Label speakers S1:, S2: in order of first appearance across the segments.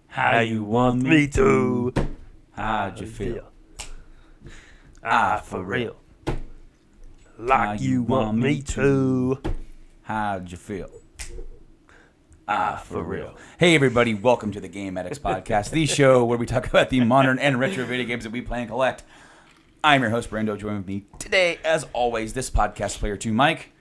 S1: How you want me to? How'd you feel?
S2: For real. Like you want me to.
S1: How'd you feel? For real. Hey, everybody. Welcome to the Game Addicts Podcast, the show where we talk about the modern and retro video games that we play and collect. I'm your host, Brando. Join with me today, as always, this podcast player too, Mike.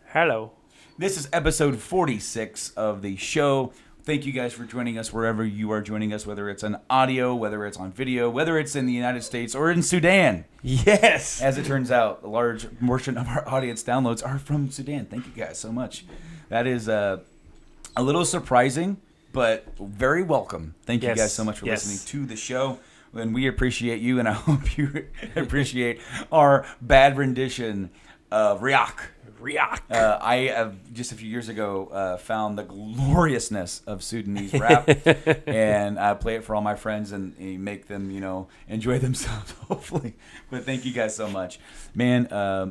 S2: Hello.
S1: This is episode 46 of the show. Thank you guys for joining us wherever you are joining us, whether it's on audio, whether it's on video, whether it's in the United States or in Sudan.
S2: Yes.
S1: As it turns out, a large portion of our audience downloads are from Sudan. Thank you guys so much. That is a little surprising, but very welcome. Thank you guys so much for listening to the show. And we appreciate you, and I hope you appreciate our bad rendition of Riak. I have just a few years ago found the gloriousness of Sudanese rap, and I play it for all my friends and make them, enjoy themselves, hopefully. But thank you guys so much, man.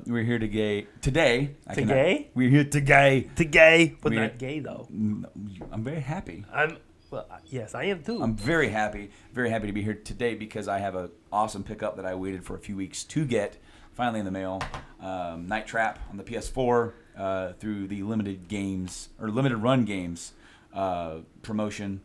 S1: We're here today. We're here today,
S2: but not gay though.
S1: I'm very happy.
S2: Yes, I am too.
S1: I'm very happy to be here today because I have an awesome pickup that I waited for a few weeks to get. Finally in the mail, Night Trap on the PS4 through the limited run games promotion.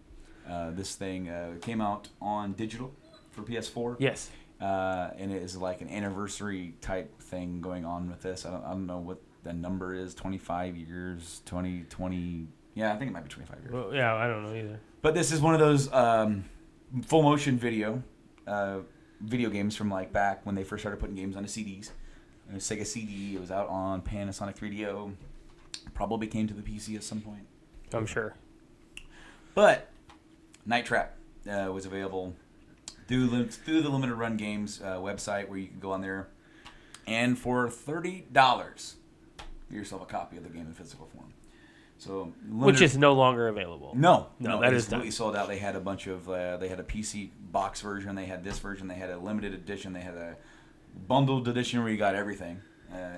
S1: This thing came out on digital for PS4.
S2: Yes.
S1: And it is like an anniversary type thing going on with this. I don't know what the number is. 25 years, 20. Yeah, I think it might be 25 years.
S2: Well, yeah, I don't know either.
S1: But this is one of those full motion video games from like back when they first started putting games onto CDs. It was Sega CD. It was out on Panasonic 3DO. Probably came to the PC at some point.
S2: I'm sure.
S1: But Night Trap was available through the Limited Run Games website, where you can go on there, and for $30, get yourself a copy of the game in physical form. So
S2: which is no longer available.
S1: No,
S2: that is
S1: completely sold out. They had a bunch of. They had a PC box version. They had this version. They had a limited edition. They had a bundled edition where you got everything.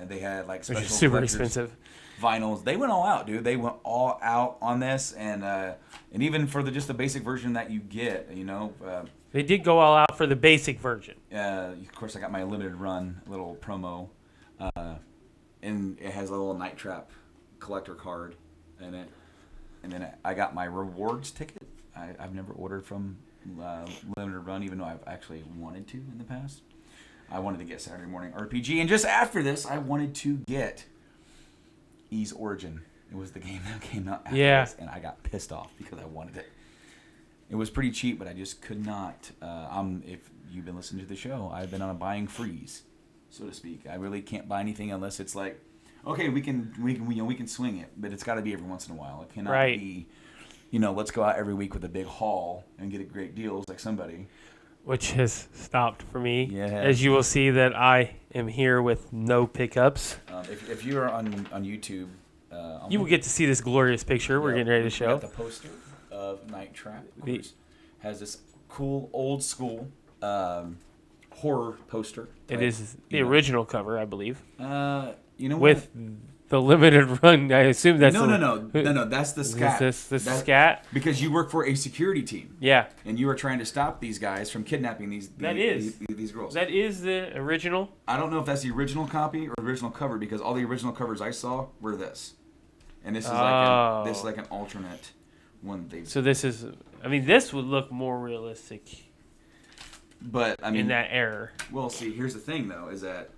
S1: They had like special,
S2: which is super expensive
S1: vinyls. They went all out, dude. They went all out on this, and even for just the basic version that you get,
S2: they did go all out for the basic version.
S1: Of course, I got my limited run little promo, and it has a little Night Trap collector card in it, and then I got my rewards ticket. I've never ordered from Limited Run, even though I've actually wanted to in the past. I wanted to get Saturday Morning RPG, and just after this, I wanted to get Ys Origin. It was the game that came out after this, and I got pissed off because I wanted it. It was pretty cheap, but I just could not. If you've been listening to the show, I've been on a buying freeze, so to speak. I really can't buy anything unless it's like, okay, we can swing it, but it's got to be every once in a while. It cannot be, let's go out every week with a big haul and get great deals like somebody.
S2: Which has stopped for me.
S1: Yeah.
S2: As you will see that I am here with no pickups.
S1: If you are on YouTube,
S2: you will get to see this glorious picture we're getting ready to show.
S1: We got the poster of Night Trap. Has this cool old school horror poster.
S2: It is the original cover, I believe.
S1: With
S2: the limited run, I assume that's
S1: no. That's the scat.
S2: This is scat
S1: because you work for a security team.
S2: Yeah,
S1: and you are trying to stop these guys from kidnapping these girls.
S2: That is the original.
S1: I don't know if that's the original copy or original cover because all the original covers I saw were this, and this is like an alternate one.
S2: So this is. I mean, this would look more realistic.
S1: But I mean,
S2: in that era.
S1: Well, see, here's the thing though, is that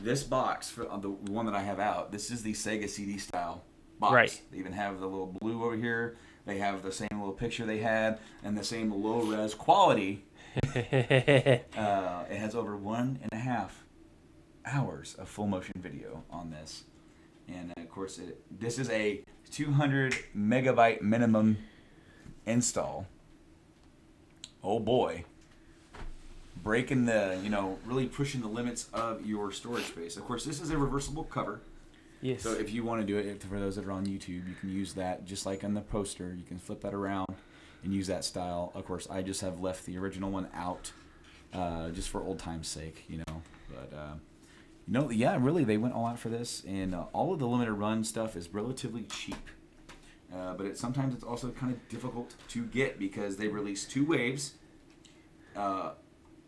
S1: this box, for the one that I have out, this is the Sega CD style box.
S2: Right.
S1: They even have the little blue over here. They have the same little picture they had and the same low res quality. It has over 1.5 hours of full motion video on this, and of course, this is a 200 megabyte minimum install. Oh boy. Breaking really pushing the limits of your storage space. Of course, this is a reversible cover.
S2: Yes.
S1: So if you want to do it, for those that are on YouTube, you can use that just like on the poster. You can flip that around and use that style. Of course, I just have left the original one out just for old time's sake, But, really, they went all out for this. And all of the limited run stuff is relatively cheap. But sometimes it's also kind of difficult to get because they release 2 waves, and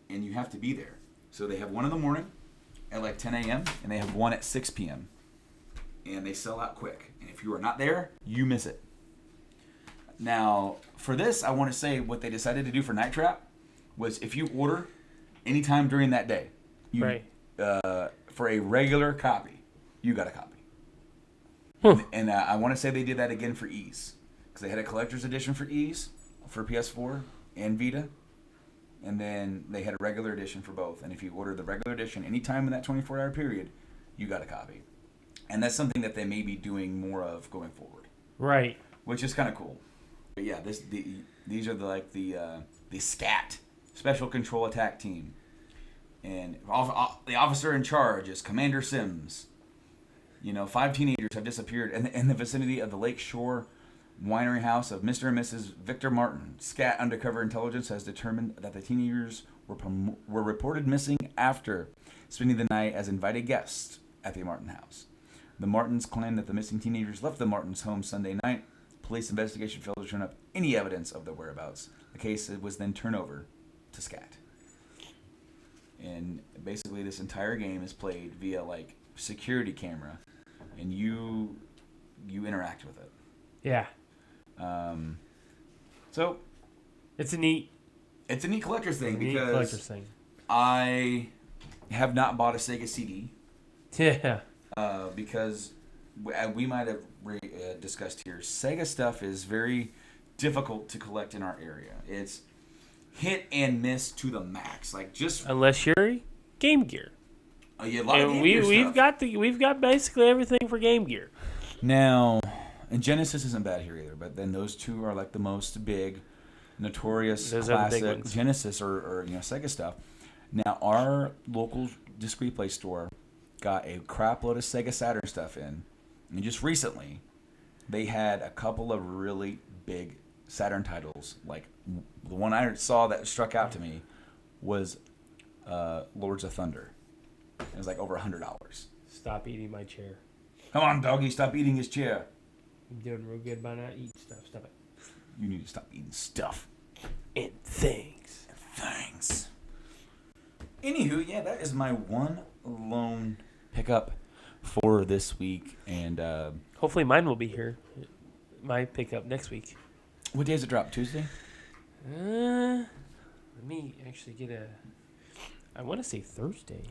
S1: you have to be there. So they have one in the morning at like 10 a.m. and they have one at 6 p.m. And they sell out quick. And if you are not there, you miss it. Now, for this, I want to say what they decided to do for Night Trap was if you order anytime during that day, for a regular copy, you got a copy. And I want to say they did that again for Ease. Because they had a collector's edition for Ease, for PS4 and Vita. And then they had a regular edition for both. And if you ordered the regular edition anytime in that 24-hour period, you got a copy. And that's something that they may be doing more of going forward.
S3: Right.
S1: Which is kind of cool. But yeah, these are the SCAT, Special Control Attack Team. And the officer in charge is Commander Sims. 5 teenagers have disappeared in the vicinity of the Lake Shore winery house of Mr. and Mrs. Victor Martin. SCAT Undercover Intelligence has determined that the teenagers were reported missing after spending the night as invited guests at the Martin house. The Martins claim that the missing teenagers left the Martins' home Sunday night. Police investigation failed to turn up any evidence of their whereabouts. The case was then turned over to SCAT. And basically this entire game is played via like security camera, and you interact with it.
S3: Yeah.
S1: So
S3: it's a neat
S1: collector's thing because I have not bought a Sega CD.
S3: Yeah.
S1: Because we might have discussed here, Sega stuff is very difficult to collect in our area. It's hit and miss to the max. Like just
S3: unless you're Game Gear.
S1: Oh yeah, a lot of Game Gear stuff.
S3: We've got basically everything for Game Gear.
S1: Now, and Genesis isn't bad here either, but then those two are like the most big, notorious classic Genesis or Sega stuff. Now our local discrete play store got a crap load of Sega Saturn stuff in, and just recently they had a couple of really big Saturn titles. Like the one I saw that struck out to me was Lords of Thunder. It was like over $100.
S3: Stop eating my chair.
S1: Come on, doggy, stop eating his chair.
S3: I'm doing real good by not eating stuff. Stop it.
S1: You need to stop eating stuff.
S3: And things.
S1: Anywho, yeah, that is my one lone pickup for this week, and
S3: hopefully mine will be here. My pickup next week.
S1: What day does it drop? Tuesday?
S3: Let me actually get I want to say Thursday.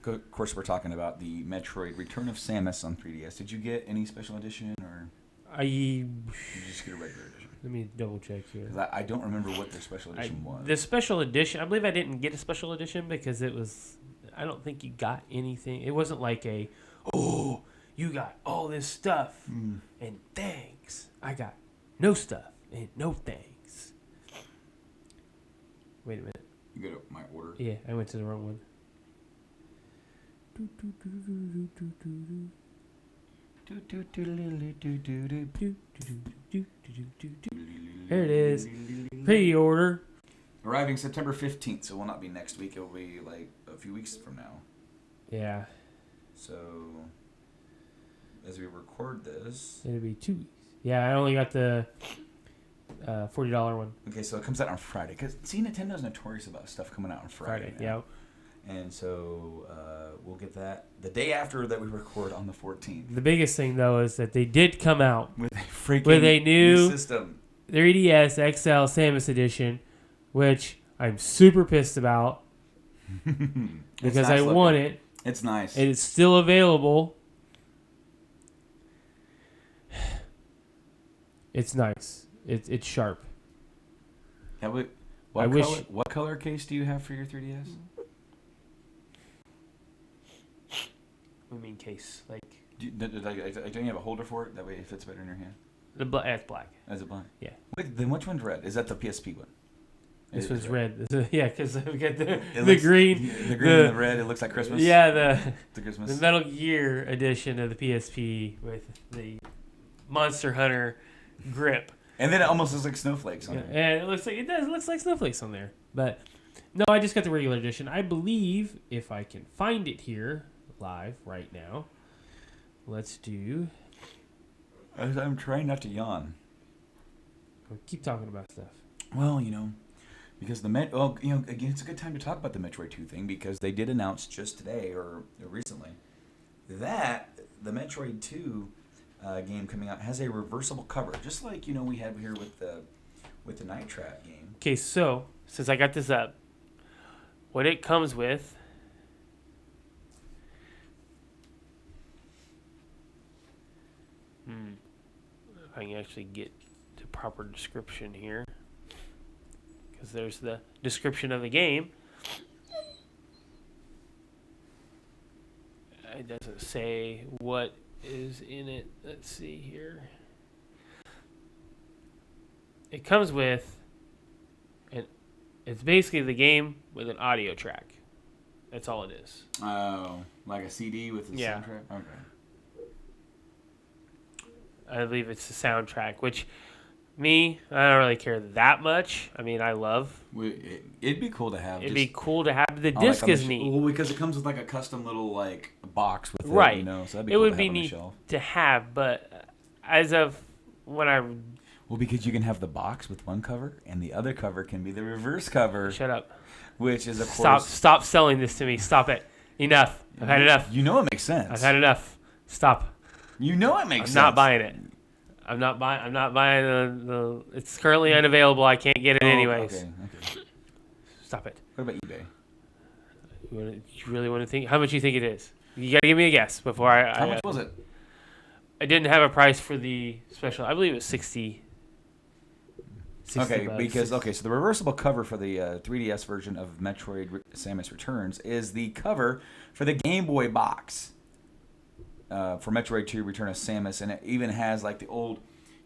S1: Of course, we're talking about the Metroid Return of Samus on 3DS. Did you get any special edition, or did you just get a regular edition?
S3: Let me double check here.
S1: I don't remember what their special edition was.
S3: The special edition, I believe I didn't get a special edition because it was, I don't think you got anything. It wasn't like you got all this stuff and thanks. I got no stuff and no thanks. Wait a minute.
S1: You go to my order?
S3: Yeah, I went to the wrong one. There it is. Pre-order.
S1: Arriving September 15th, so it will not be next week. It will be like a few weeks from now.
S3: Yeah.
S1: So, as we record this...
S3: It'll be 2 weeks. Yeah, I only got the $40 one.
S1: Okay, so it comes out on Friday. Because, see, Nintendo's notorious about stuff coming out on Friday.
S3: Yeah.
S1: And so we'll get that the day after that we record on the 14th.
S3: The biggest thing, though, is that they did come out
S1: with a
S3: new
S1: system.
S3: 3DS XL Samus Edition, which I'm super pissed about because I want it.
S1: It's nice.
S3: And it's still available. It's nice. It's sharp.
S1: What color case do you have for your 3DS?
S3: What do you mean case? Like,
S1: don't you have a holder for it? That way it fits better in your hand.
S3: It's black.
S1: Is it black?
S3: Yeah.
S1: Wait, then which one's red? Is that the PSP one?
S3: This one's red. Yeah, because we got the
S1: green. The green and the red. It looks like Christmas.
S3: Yeah,
S1: the Christmas.
S3: The Metal Gear edition of the PSP with the Monster Hunter grip.
S1: And then it almost looks like snowflakes on
S3: there.
S1: And
S3: it looks like snowflakes on there. But no, I just got the regular edition. I believe if I can find it here live right now. Let's do.
S1: I'm trying not to yawn.
S3: Keep talking about stuff.
S1: Well, because again, it's a good time to talk about the Metroid 2 thing because they did announce just today or recently that the Metroid 2 game coming out has a reversible cover, just like we have here with the Night Trap game.
S3: Okay, so since I got this up, what it comes with. If I can actually get the proper description here, because there's the description of the game. It doesn't say what is in it. Let's see here. It comes with, and it's basically the game with an audio track. That's all it is.
S1: Oh, like a CD with the soundtrack? Okay.
S3: I believe it's the soundtrack, which I don't really care that much. I mean, I love.
S1: It'd be cool to have.
S3: It'd be cool to have. The disc is neat.
S1: Well, because it comes with like a custom little box with
S3: right.
S1: it, so that'd be
S3: it
S1: cool
S3: would
S1: to
S3: be
S1: have on the
S3: neat
S1: shelf.
S3: to have, but as of when I.
S1: Well, because you can have the box with one cover, and the other cover can be the reverse cover.
S3: Shut up.
S1: Which is, of course...
S3: Stop selling this to me. Stop it. Enough. I've had enough.
S1: You know it makes sense.
S3: I've had enough. Stop.
S1: You know it makes sense.
S3: I'm not buying it. I'm not buying the... It's currently unavailable. I can't get it anyways.
S1: Okay.
S3: Stop it.
S1: What about eBay?
S3: You really want to think? How much do you think it is? You got to give me a guess before I...
S1: How much was it?
S3: I didn't have a price for the special. I believe it was 60
S1: okay,
S3: bucks.
S1: because so the reversible cover for the 3DS version of Metroid: Samus Returns is the cover for the Game Boy box for Metroid 2: Return of Samus, and it even has like the old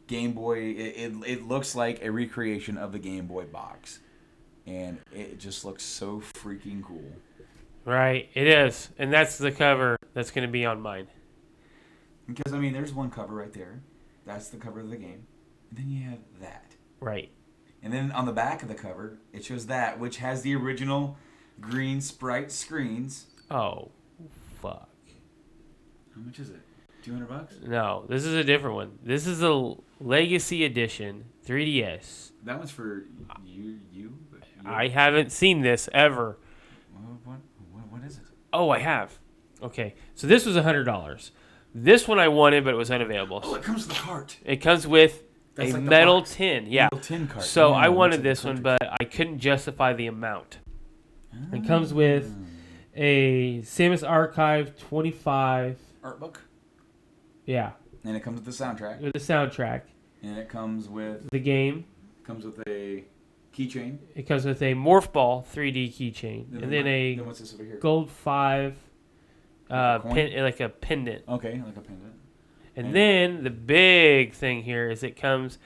S1: Game Boy. It looks like a recreation of the Game Boy box, and it just looks so freaking cool.
S3: Right, it is, and that's the cover that's going to be on mine.
S1: Because there's one cover right there. That's the cover of the game, and then you have that.
S3: Right.
S1: And then on the back of the cover, it shows that, which has the original green sprite screens.
S3: Oh, fuck.
S1: How much is it? $200?
S3: No, this is a different one. This is a Legacy Edition 3DS.
S1: That one's for you?
S3: I haven't seen this ever.
S1: What is it?
S3: Oh, I have. Okay, so this was $100. This one I wanted, but it was unavailable.
S1: Oh, it comes with a cart.
S3: It comes with
S1: That's
S3: a
S1: like
S3: metal tin. Yeah.
S1: Metal tin cart.
S3: So
S1: Yeah,
S3: I wanted
S1: like
S3: this one, but I couldn't justify the amount. It comes with a Samus Archive 25.
S1: Art book.
S3: Yeah.
S1: And it comes with the soundtrack.
S3: With the soundtrack.
S1: And it comes with
S3: the game.
S1: Comes with a keychain.
S3: It comes with a Morph Ball 3D keychain. And then a
S1: what's this over here?
S3: Gold 5 like a pendant.
S1: Okay, like a pendant.
S3: And then the big thing here is it comes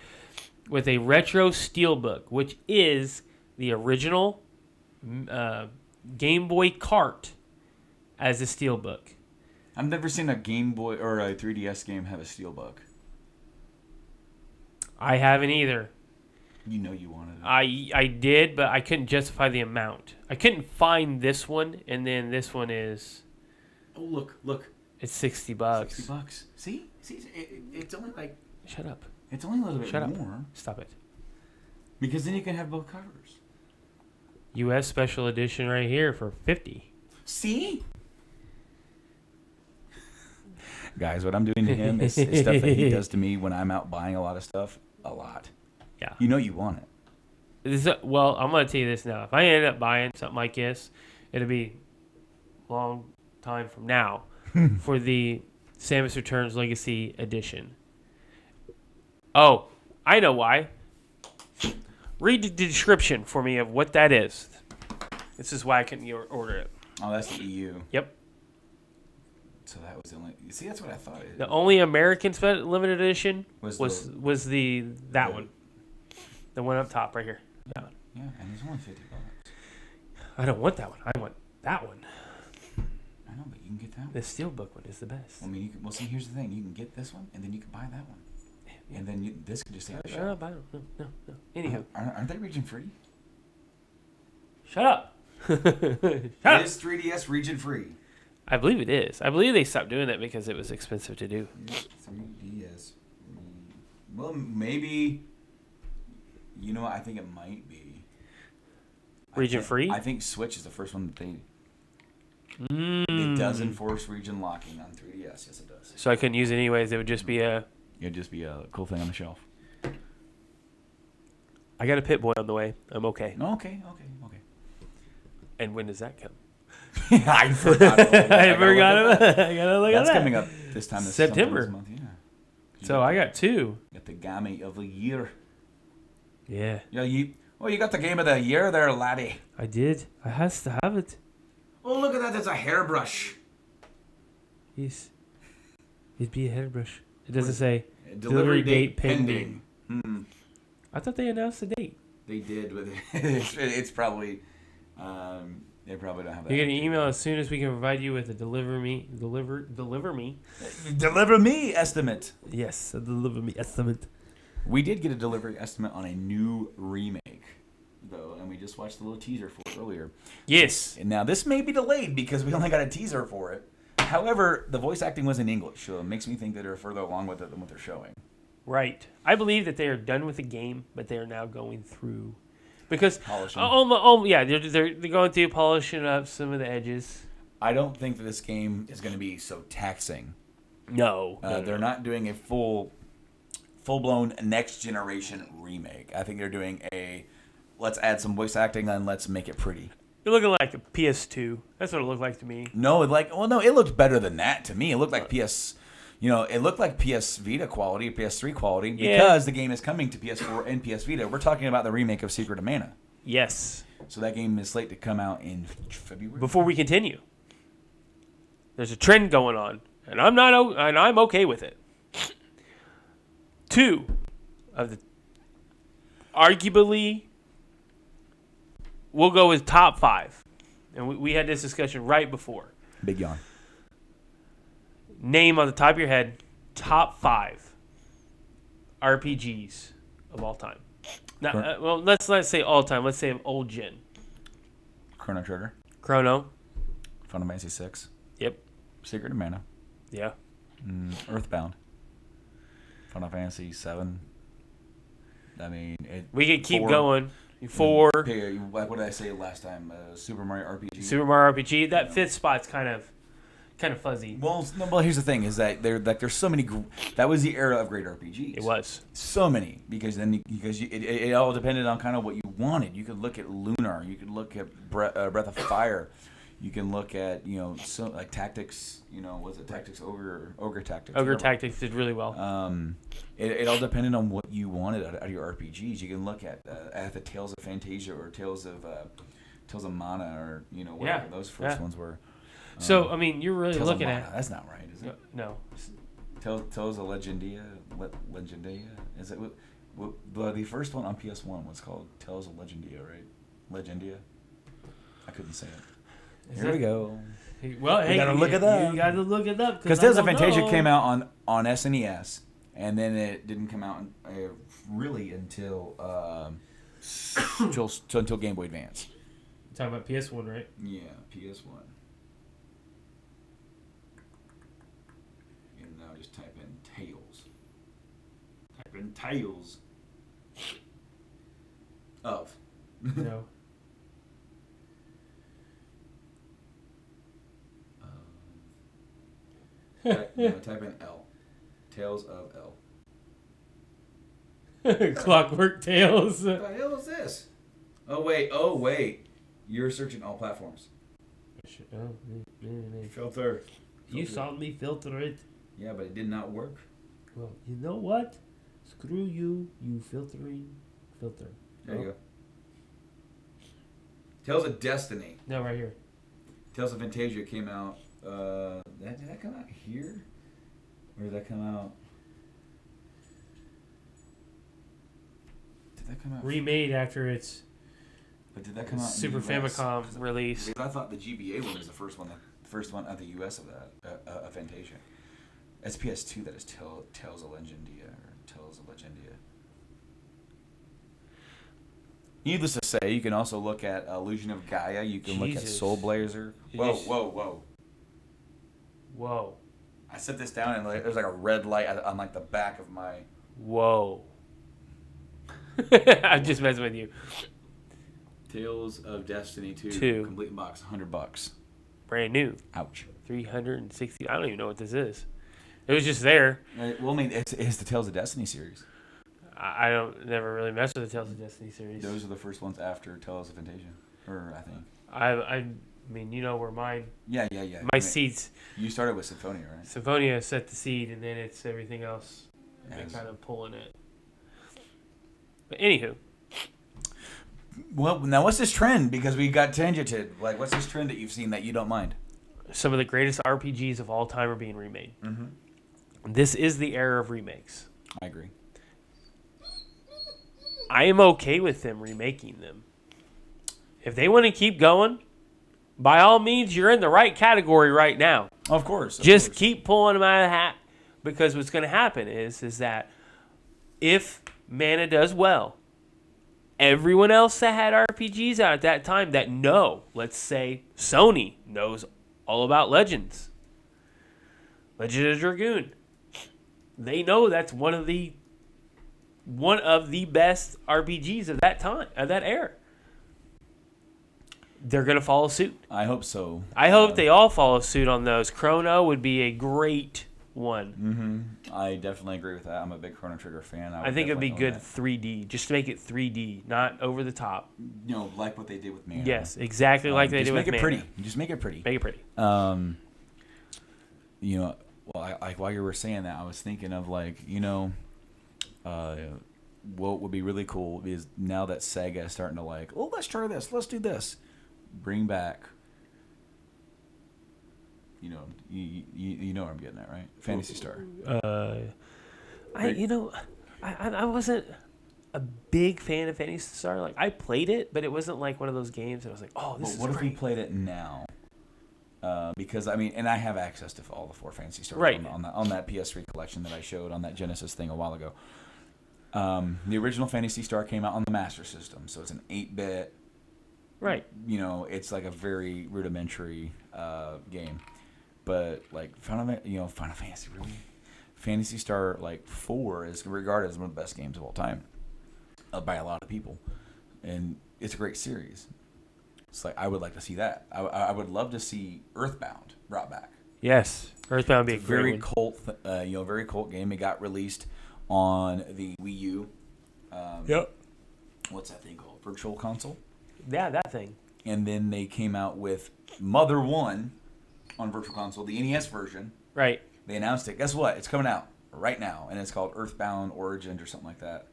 S3: with a retro steelbook, which is the original Game Boy cart as a steelbook.
S1: I've never seen a Game Boy or a 3DS game have a steelbook.
S3: I haven't either.
S1: You know you wanted it.
S3: I did, but I couldn't justify the amount. I couldn't find this one, and then this one is...
S1: Oh, look.
S3: It's $60.
S1: $60. See, it's only like...
S3: Shut up.
S1: It's only a little bit
S3: Shut up.
S1: more.
S3: Stop it.
S1: Because then you can have both covers.
S3: U.S. Special Edition right here for $50.
S1: See? Guys, what I'm doing to him is stuff that he does to me when I'm out buying a lot of stuff. A lot.
S3: Yeah.
S1: You know you want it.
S3: Well, I'm going to tell you this now. If I end up buying something like this, it'll be a long time from now for the Samus Returns Legacy Edition. Oh, I know why. Read the description for me of what that is. This is why I couldn't order it.
S1: Oh, that's the EU.
S3: Yep.
S1: So that was the only... See, that's what I thought.
S3: The only American limited edition was that
S1: the,
S3: one. The one up top right here. That one.
S1: Yeah, and it's only $50.
S3: I don't want that one. I want that one.
S1: I know, but you can get that one.
S3: The steelbook one is the best.
S1: I mean, see, here's the thing. You can get this one, and then you can buy that one. Yeah. And then this could just stay on the shelf.
S3: No. Anyhow.
S1: Aren't they region free?
S3: Shut up.
S1: Is 3DS region free?
S3: I believe it is. I believe they stopped doing that because it was expensive to do.
S1: 3DS. Well, maybe You know what? I think it might be.
S3: Region free?
S1: I think Switch is the first one that they... It does enforce region locking on 3DS. Yes, it does.
S3: So I couldn't use it anyways. It would just be a...
S1: It'd just be a cool thing on the shelf.
S3: I got a Pit Boy on the way. I'm okay.
S1: Okay.
S3: And when does that come?
S1: I forgot.
S3: I forgot about I gotta look at
S1: That's
S3: that.
S1: coming up this time.
S3: September.
S1: This month, yeah.
S3: So I got 2.
S1: Got the game of the year.
S3: Yeah.
S1: Yeah, you got the game of the year there, laddie.
S3: I did. I has to have it.
S1: Oh, look at that. That's a hairbrush.
S3: Yes. It'd be a hairbrush. It doesn't say
S1: Delivery date pending.
S3: I thought they announced the date.
S1: They did, but it's probably... they probably don't have that.
S3: You're gonna email as soon as we can provide you with a deliver me.
S1: Deliver me estimate.
S3: Yes, a deliver me estimate.
S1: We did get a delivery estimate on a new remake, though, and we just watched the little teaser for it earlier.
S3: Yes.
S1: And now this may be delayed because we only got a teaser for it. However, the voice acting was in English, so it makes me think that they're further along with it than what they're showing.
S3: Right. I believe that they are done with the game, but they are now going through because
S1: Polishing.
S3: they're going through polishing up some of the edges.
S1: I don't think that this game is going to be so taxing.
S3: No,
S1: They're not doing a full-blown next-generation remake. I think they're doing let's add some voice acting and let's make it pretty.
S3: You're looking like a PS2. That's what it looked like to me.
S1: No, it looked better than that to me. It looked like PS Vita quality, PS3 quality, because the game is coming to PS4 and PS Vita. We're talking about the remake of Secret of Mana.
S3: Yes.
S1: So that game is slated to come out in February.
S3: Before we continue, there's a trend going on, and I'm okay with it. 2 of the arguably, we'll go with top 5, and we had this discussion right before.
S1: Big yawn.
S3: Name on the top of your head top 5 RPGs of all time. Now, let's not say all time. Let's say of old gen.
S1: Chrono Trigger.
S3: Chrono.
S1: Final Fantasy 6.
S3: Yep.
S1: Secret of Mana.
S3: Yeah.
S1: Earthbound. Final Fantasy 7. I mean,
S3: we could keep
S1: 4.
S3: going. 4.
S1: What did I say last time? Super Mario RPG.
S3: Super Mario RPG. That 5th spot's kind of fuzzy.
S1: Well, here's the thing: is that there's so many. That was the era of great RPGs.
S3: It was
S1: so many because it all depended on kind of what you wanted. You could look at Lunar. You could look at Breath of Fire. You can look at so like Tactics. Was it Tactics Ogre Tactics?
S3: Ogre Tactics did really well.
S1: It all depended on what you wanted out of your RPGs. You can look at the Tales of Fantasia or Tales of Mana or whatever those first ones were.
S3: So I mean, you're really
S1: Tales
S3: looking at
S1: that's not right, is it?
S3: No.
S1: Tales of Legendia. Is it? The first one on PS1 was called Tales of Legendia, right? Legendia. I couldn't say it. Here we go.
S3: Well, hey,
S1: you gotta look it up.
S3: You gotta look it up
S1: because Tales of Fantasia came out on SNES, and then it didn't come out really until Game Boy Advance.
S3: You're talking about PS1, right?
S1: Yeah, PS1. And now just type in Tales. Type in Tales of.
S3: No.
S1: Type in L. Tales of L.
S3: Clockwork Tales.
S1: What the hell is this? Oh wait. You're searching all platforms. Filter.
S3: You saw me filter it.
S1: Yeah, but it did not work.
S3: Well, you know what? Screw you, you filtering filter.
S1: There you go. Tales of Destiny.
S3: No, right here.
S1: Tales of Fantasia came out. Did that come out here? Or did that come out? Did that come out?
S3: Remade after its
S1: But did that come out
S3: Super
S1: in the US?
S3: Famicom release.
S1: Because I thought the GBA one was the first one at the US of that, of Fantasia. It's PS2 that is Tales of Legendia, or Tales of Legendia. Needless to say, you can also look at Illusion of Gaia. You can look at Soul Blazer. Whoa. I set this down and there's like a red light on like the back of my...
S3: Whoa. I'm just messing with you.
S1: Tales of Destiny 2.
S3: 2.
S1: Complete box, $100.
S3: Brand new.
S1: Ouch.
S3: 360. I don't even know what this is. It was just there.
S1: Well, I mean, it's the Tales of Destiny series.
S3: I don't never really mess with the Tales of Destiny series.
S1: Those are the first ones after Tales of Fantasia, or I think.
S3: I mean, you know where mine.
S1: Yeah.
S3: My seeds.
S1: You started with Symphonia, right?
S3: Symphonia set the seed, and then it's everything else.
S1: Yes.
S3: And kind of pulling it. But anywho.
S1: Well, now what's this trend? Because we got tangented. Like, what's this trend that you've seen that you don't mind?
S3: Some of the greatest RPGs of all time are being remade.
S1: Mm-hmm.
S3: This is the era of remakes.
S1: I agree.
S3: I am okay with them remaking them. If they want to keep going, by all means, you're in the right category right now.
S1: Of course.
S3: Just keep pulling them out of the hat, because what's going to happen is that if Mana does well, everyone else that had RPGs out at that time that let's say Sony knows all about Legends of Dragoon. They know that's one of the best RPGs of that time, of that era. They're going to follow suit.
S1: I hope so.
S3: I hope they all follow suit on those. Chrono would be a great one.
S1: Mm-hmm. I definitely agree with that. I'm a big Chrono Trigger fan.
S3: I think it'd be good 3D, just to make it 3D, not over the top.
S1: You know, like what they did with Mana.
S3: Yes, exactly like they did with Mana.
S1: Just make it pretty.
S3: Make it pretty.
S1: You know, well, while you were saying that, I was thinking of like, you know, what would be really cool is now that Sega is starting to like, oh, let's try this, let's do this, bring back. You know, you know what I'm getting at, right? Phantasy Star.
S3: I wasn't a big fan of Phantasy Star. Like, I played it, but it wasn't like one of those games that I was like, oh, this is great.
S1: What if we played it now? Because I mean, and I have access to all the 4 Phantasy Stars
S3: right.
S1: on that PS3 collection that I showed on that Genesis thing a while ago. The original Phantasy Star came out on the Master System, so it's an 8-bit.
S3: Right.
S1: You know, it's like a very rudimentary game. But like Final Fantasy, really, Phantasy Star like 4 is regarded as one of the best games of all time by a lot of people, and it's a great series. It's like I would like to see that. I would love to see Earthbound brought back.
S3: Yes, Earthbound would be a
S1: very cult, very cult game. It got released on the Wii U.
S3: Yep.
S1: What's that thing called? Virtual Console.
S3: Yeah, that thing.
S1: And then they came out with Mother 1 on Virtual Console, the NES version.
S3: Right.
S1: They announced it. Guess what? It's coming out right now, and it's called Earthbound Origins or something like that.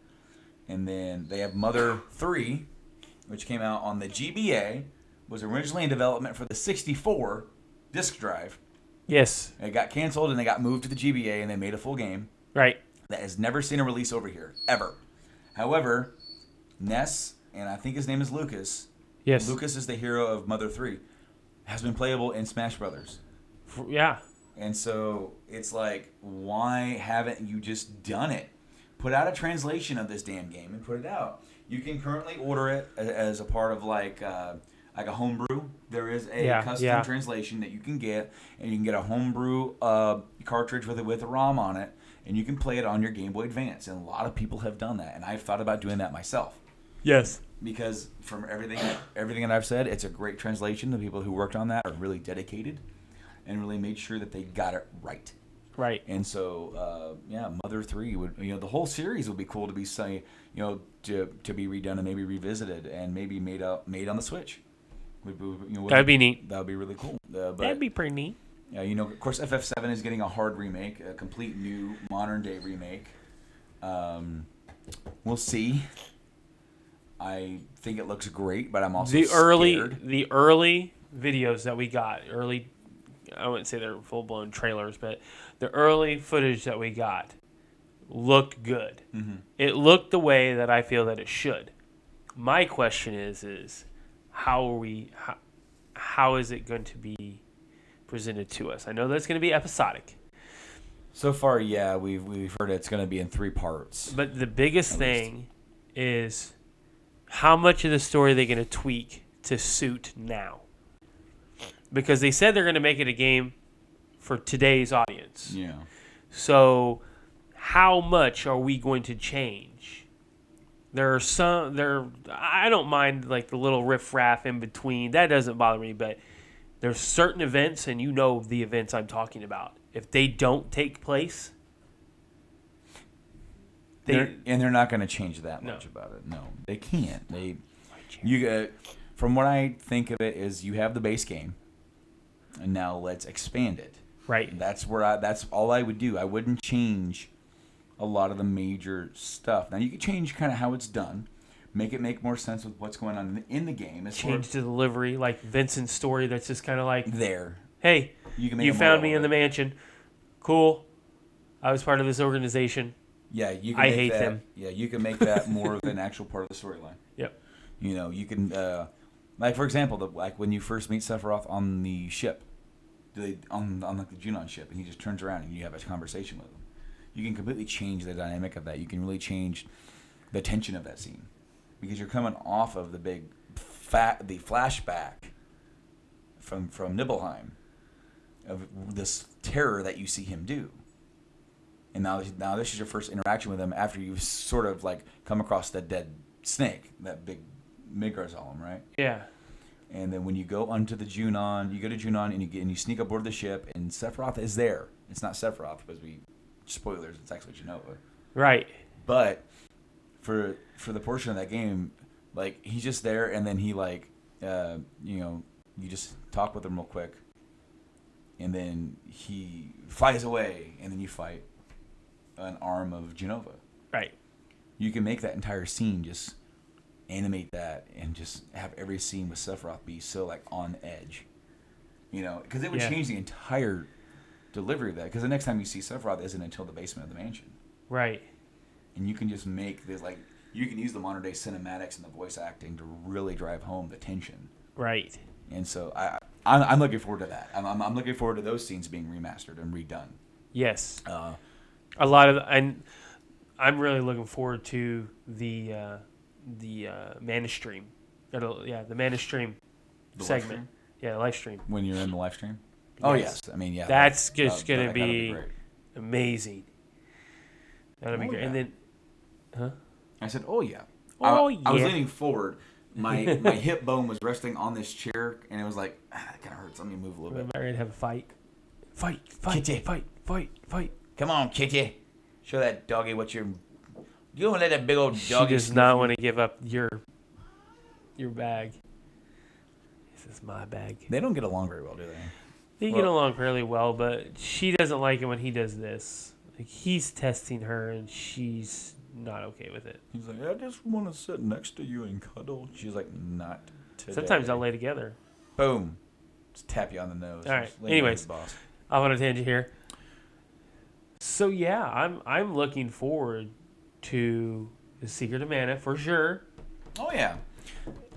S1: And then they have Mother 3, which came out on the GBA, was originally in development for the 64 disk drive.
S3: Yes.
S1: It got canceled, and they got moved to the GBA, and they made a full game.
S3: Right.
S1: That has never seen a release over here, ever. However, Ness, and I think his name is Lucas.
S3: Yes.
S1: Lucas is the hero of Mother 3. Has been playable in Smash Brothers.
S3: Yeah.
S1: And so it's like, why haven't you just done it? Put out a translation of this damn game and put it out. You can currently order it as a part of like a homebrew. There is a custom translation that you can get, and you can get a homebrew cartridge with a ROM on it, and you can play it on your Game Boy Advance. And a lot of people have done that, and I've thought about doing that myself.
S3: Yes.
S1: Because from everything that I've said, it's a great translation. The people who worked on that are really dedicated and really made sure that they got it right.
S3: Right.
S1: And so, Mother 3 would, the whole series would be cool to be, to be redone and maybe revisited and maybe made on the Switch.
S3: That'd be neat.
S1: That would be really cool.
S3: That'd be pretty neat.
S1: Yeah, of course, FF7 is getting a hard remake, a complete new modern day remake. We'll see. I think it looks great, but I'm also scared.
S3: The early videos that we got, I wouldn't say they're full-blown trailers, but the early footage that we got looked good. Mm-hmm. It looked the way that I feel that it should. My question is how is it going to be presented to us? I know that's going to be episodic.
S1: So far, yeah, we've heard it's going to be in 3 parts.
S3: But the biggest thing is how much of the story are they going to tweak to suit now? Because they said they're going to make it a game for today's audience.
S1: Yeah.
S3: So how much are we going to change There are some I don't mind like the little riff-raff in between. That doesn't bother me, but there's certain events, and you know the events I'm talking about. If they don't take place,
S1: they're not going to change that much about it. No, they can't. From what I think of it is you have the base game, and now let's expand it.
S3: Right.
S1: That's all I would do. I wouldn't change a lot of the major stuff. Now you could change kind of how it's done, make it make more sense with what's going on in the game.
S3: Change the delivery, like Vincent's story. That's just kind of like
S1: there.
S3: Hey, you found me in the
S1: mansion.
S3: mansion. Cool. I was part of this organization.
S1: Yeah, you can
S3: I
S1: make
S3: hate
S1: that,
S3: them.
S1: Yeah, you can make that more of an actual part of the storyline.
S3: Yep.
S1: You know, you can like for example, like when you first meet Sephiroth on the ship, on like the Junon ship, and he just turns around and you have a conversation with him. You can completely change the dynamic of that. You can really change the tension of that scene because you're coming off of the flashback from Nibelheim of this terror that you see him do. And now this is your first interaction with him after you've sort of like come across that dead snake, that big Midgard's Golem, right?
S3: Yeah.
S1: And then when you go onto the Junon, you go to Junon and you sneak aboard the ship, and Sephiroth is there. It's not Sephiroth because spoilers, it's actually Genova.
S3: Right.
S1: But for the portion of that game, like he's just there, and then he like you just talk with him real quick, and then he flies away, and then you fight an arm of Genova.
S3: Right.
S1: You can make that entire scene, just animate that, and just have every scene with Sephiroth be so like on edge, because it would change the entire delivery of that. Because the next time you see Sephiroth isn't until the basement of the mansion.
S3: Right.
S1: And you can just make this like you can use the modern day cinematics and the voice acting to really drive home the tension.
S3: Right.
S1: And so I'm looking forward to that. I'm looking forward to those scenes being remastered and redone.
S3: Yes. A lot of and I'm really looking forward to the Mana stream. The Mana stream segment.
S1: Live stream?
S3: Yeah, the live stream.
S1: When you're in the live stream. Oh yes, I mean
S3: That's just gonna
S1: be
S3: be amazing. That'll be great.
S1: Yeah.
S3: And then, huh?
S1: I said, oh yeah.
S3: Oh
S1: I
S3: yeah.
S1: was leaning forward. My hip bone was resting on this chair, and it was like, that kind of hurts. Let me move a little
S3: We're
S1: bit.
S3: ready to have a fight. Fight.
S1: Kitty.
S3: Fight.
S1: Come on, kitty. Show that doggy what you're. You don't let that big old
S3: She
S1: doggy.
S3: does not want to give up your bag. This is my bag.
S1: They don't get along very well, do they?
S3: They get along fairly well, but she doesn't like it when he does this. Like he's testing her, and she's not okay with it.
S1: He's like, I just want to sit next to you and cuddle. She's like, not today.
S3: Sometimes they'll lay together.
S1: Boom. Just tap you on the nose.
S3: All right.
S1: Just lay
S3: Anyways,
S1: down, boss.
S3: I'm on a tangent here. So yeah, I'm looking forward to the Secret of Mana for sure,
S1: Oh yeah.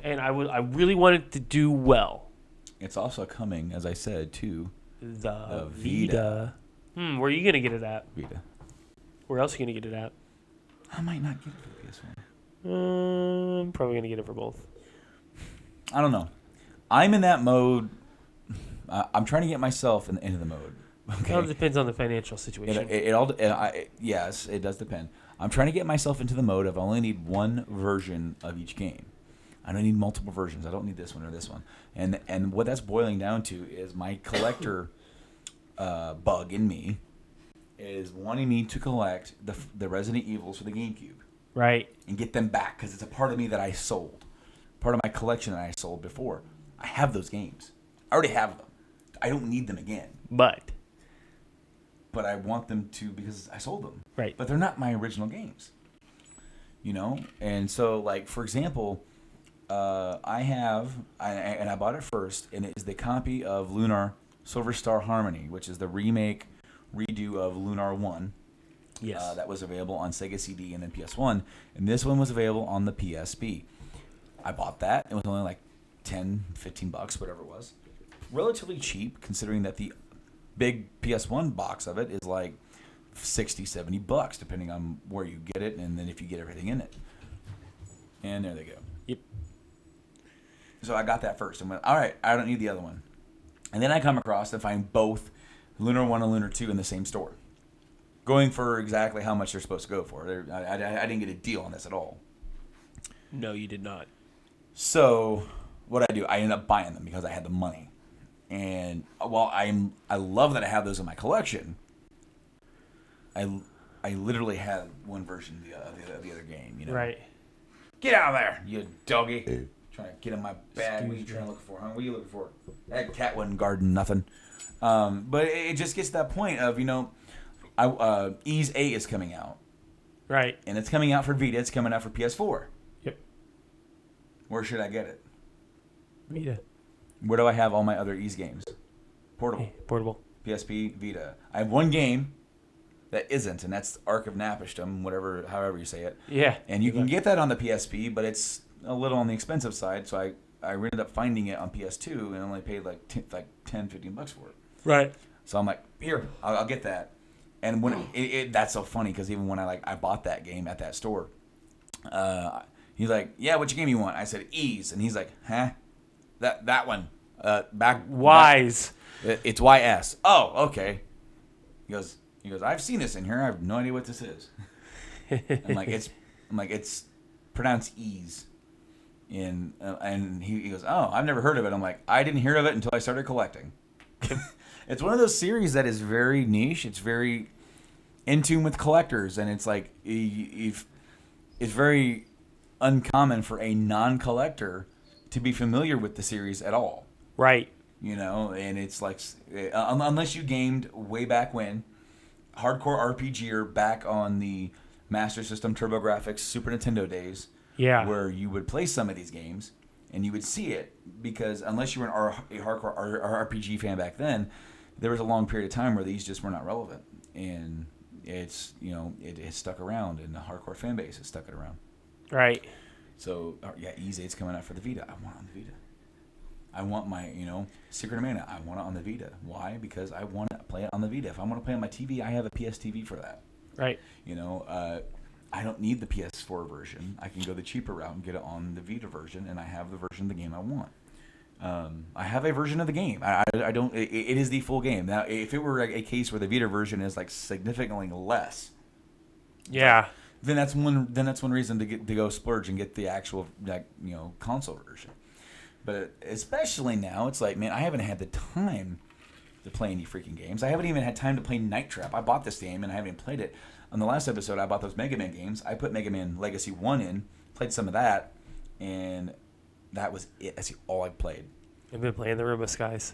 S3: and I really want it to do well.
S1: It's also coming, as I said, to
S3: The
S1: Vita.
S3: Vita. Where are you gonna get it at?
S1: Vita.
S3: Where else are you gonna get it at?
S1: I might not get it for PS1.
S3: I'm probably gonna get it for both.
S1: I don't know. I'm in that mode. I'm trying to get myself into the mode. Okay.
S3: It all depends on the financial situation.
S1: Yes, it does depend. I'm trying to get myself into the mode of I only need one version of each game. I don't need multiple versions. I don't need this one or this one. And what that's boiling down to is my collector bug in me is wanting me to collect the Resident Evils for the GameCube.
S3: Right.
S1: And get them back because it's a part of me that I sold. Part of my collection that I sold before. I have those games. I already have them. I don't need them again. But I want them to because I sold them.
S3: Right.
S1: But they're not my original games. And so, like, for example, I bought it first, and it is the copy of Lunar Silver Star Harmony, which is the redo of Lunar 1.
S3: Yes.
S1: That was available on Sega CD and then PS1. And this one was available on the PSP. I bought that. It was only like $10, $15, whatever it was. Relatively cheap, considering that the big PS1 box of it is like $60, $70, depending on where you get it and then if you get everything in it. And there they go.
S3: Yep.
S1: So I got that first and went, all right, I don't need the other one. And then I come across and find both Lunar 1 and Lunar 2 in the same store, going for exactly how much they're supposed to go for. I didn't get a deal on this at all.
S3: No, you did not.
S1: So what I do, I end up buying them because I had the money. And while I love that I have those in my collection, I literally had one version of the other game. You know,
S3: Right.
S1: Get out of there, you doggy! Trying to get in my bag. What are you trying to look for, huh? What are you looking for? That cat wasn't guarding nothing. But it just gets to that point of, you know, Ys 8 is coming out.
S3: Right.
S1: And it's coming out for Vita. It's coming out for PS4.
S3: Yep.
S1: Where should I get it?
S3: Vita.
S1: Where do I have all my other Ys games? Portable.
S3: Portable.
S1: PSP, Vita. I have one game that isn't, and that's Ark of Napishtim, however you say it.
S3: Yeah.
S1: And you can get that on the PSP, but it's a little on the expensive side, so I ended up finding it on PS2 and only paid like 10, $15 for it.
S3: Right.
S1: So I'm like, here, I'll get that. And when that's so funny because even when I bought that game at that store, he's like, yeah, which game you want? I said Ys, and he's like, huh? That one.
S3: Wise.
S1: It's YS. Oh, okay. He goes. I've seen this in here. I have no idea what this is. I'm like, it's pronounced Ys. And he goes, oh, I've never heard of it. I'm like, I didn't hear of it until I started collecting. It's one of those series that is very niche. It's very in tune with collectors, and it's like it's very uncommon for a non-collector to be familiar with the series at all.
S3: Right.
S1: You know, and it's like unless you gamed way back when, hardcore RPGer back on the Master System, TurboGrafx, Super Nintendo days.
S3: Yeah.
S1: Where you would play some of these games and you would see it, because unless you were a hardcore RPG fan back then, there was a long period of time where these just were not relevant, and it's, you know, it stuck around, and the hardcore fan base has stuck it around.
S3: Right.
S1: So yeah, Ys 8's coming out for the Vita. I want it on the Vita. I want my, you know, Secret of Mana. I want it on the Vita. Why? Because I want to play it on the Vita. If I want to play on my TV, I have a PS TV for that.
S3: Right.
S1: You know, I don't need the PS4 version. I can go the cheaper route and get it on the Vita version, and I have the version of the game I want. I have a version of the game. I don't. It is the full game. Now, if it were a case where the Vita version is like significantly less,
S3: yeah,
S1: then that's one reason to go splurge and get the actual, like, you know, console version. But especially now, it's like, man, I haven't had the time to play any freaking games. I haven't even had time to play Night Trap. I bought this game and I haven't even played it. On the last episode, I bought those Mega Man games. I put Mega Man Legacy 1 in, played some of that, and that was it. That's all I played.
S3: I've been playing the Room of Skies.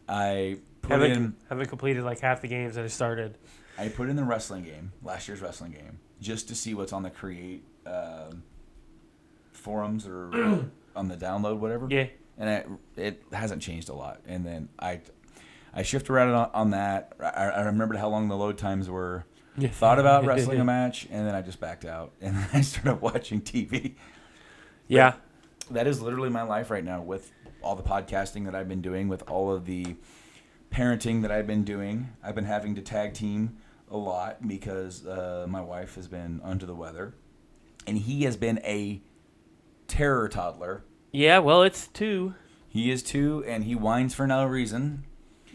S1: I
S3: haven't completed like half the games that I started.
S1: I put in the wrestling game, last year's wrestling game, just to see what's on the Create forums or on the download, whatever.
S3: Yeah.
S1: And it hasn't changed a lot. And then I shifted around on that. I remembered how long the load times were.
S3: Yeah.
S1: Thought about wrestling a match, and then I just backed out. And then I started watching TV.
S3: Yeah.
S1: But that is literally my life right now, with all the podcasting that I've been doing, with all of the parenting that I've been doing. I've been having to tag team a lot because my wife has been under the weather. And he has been a terror toddler.
S3: Yeah, well, it's 2.
S1: He is 2, and he whines for no reason.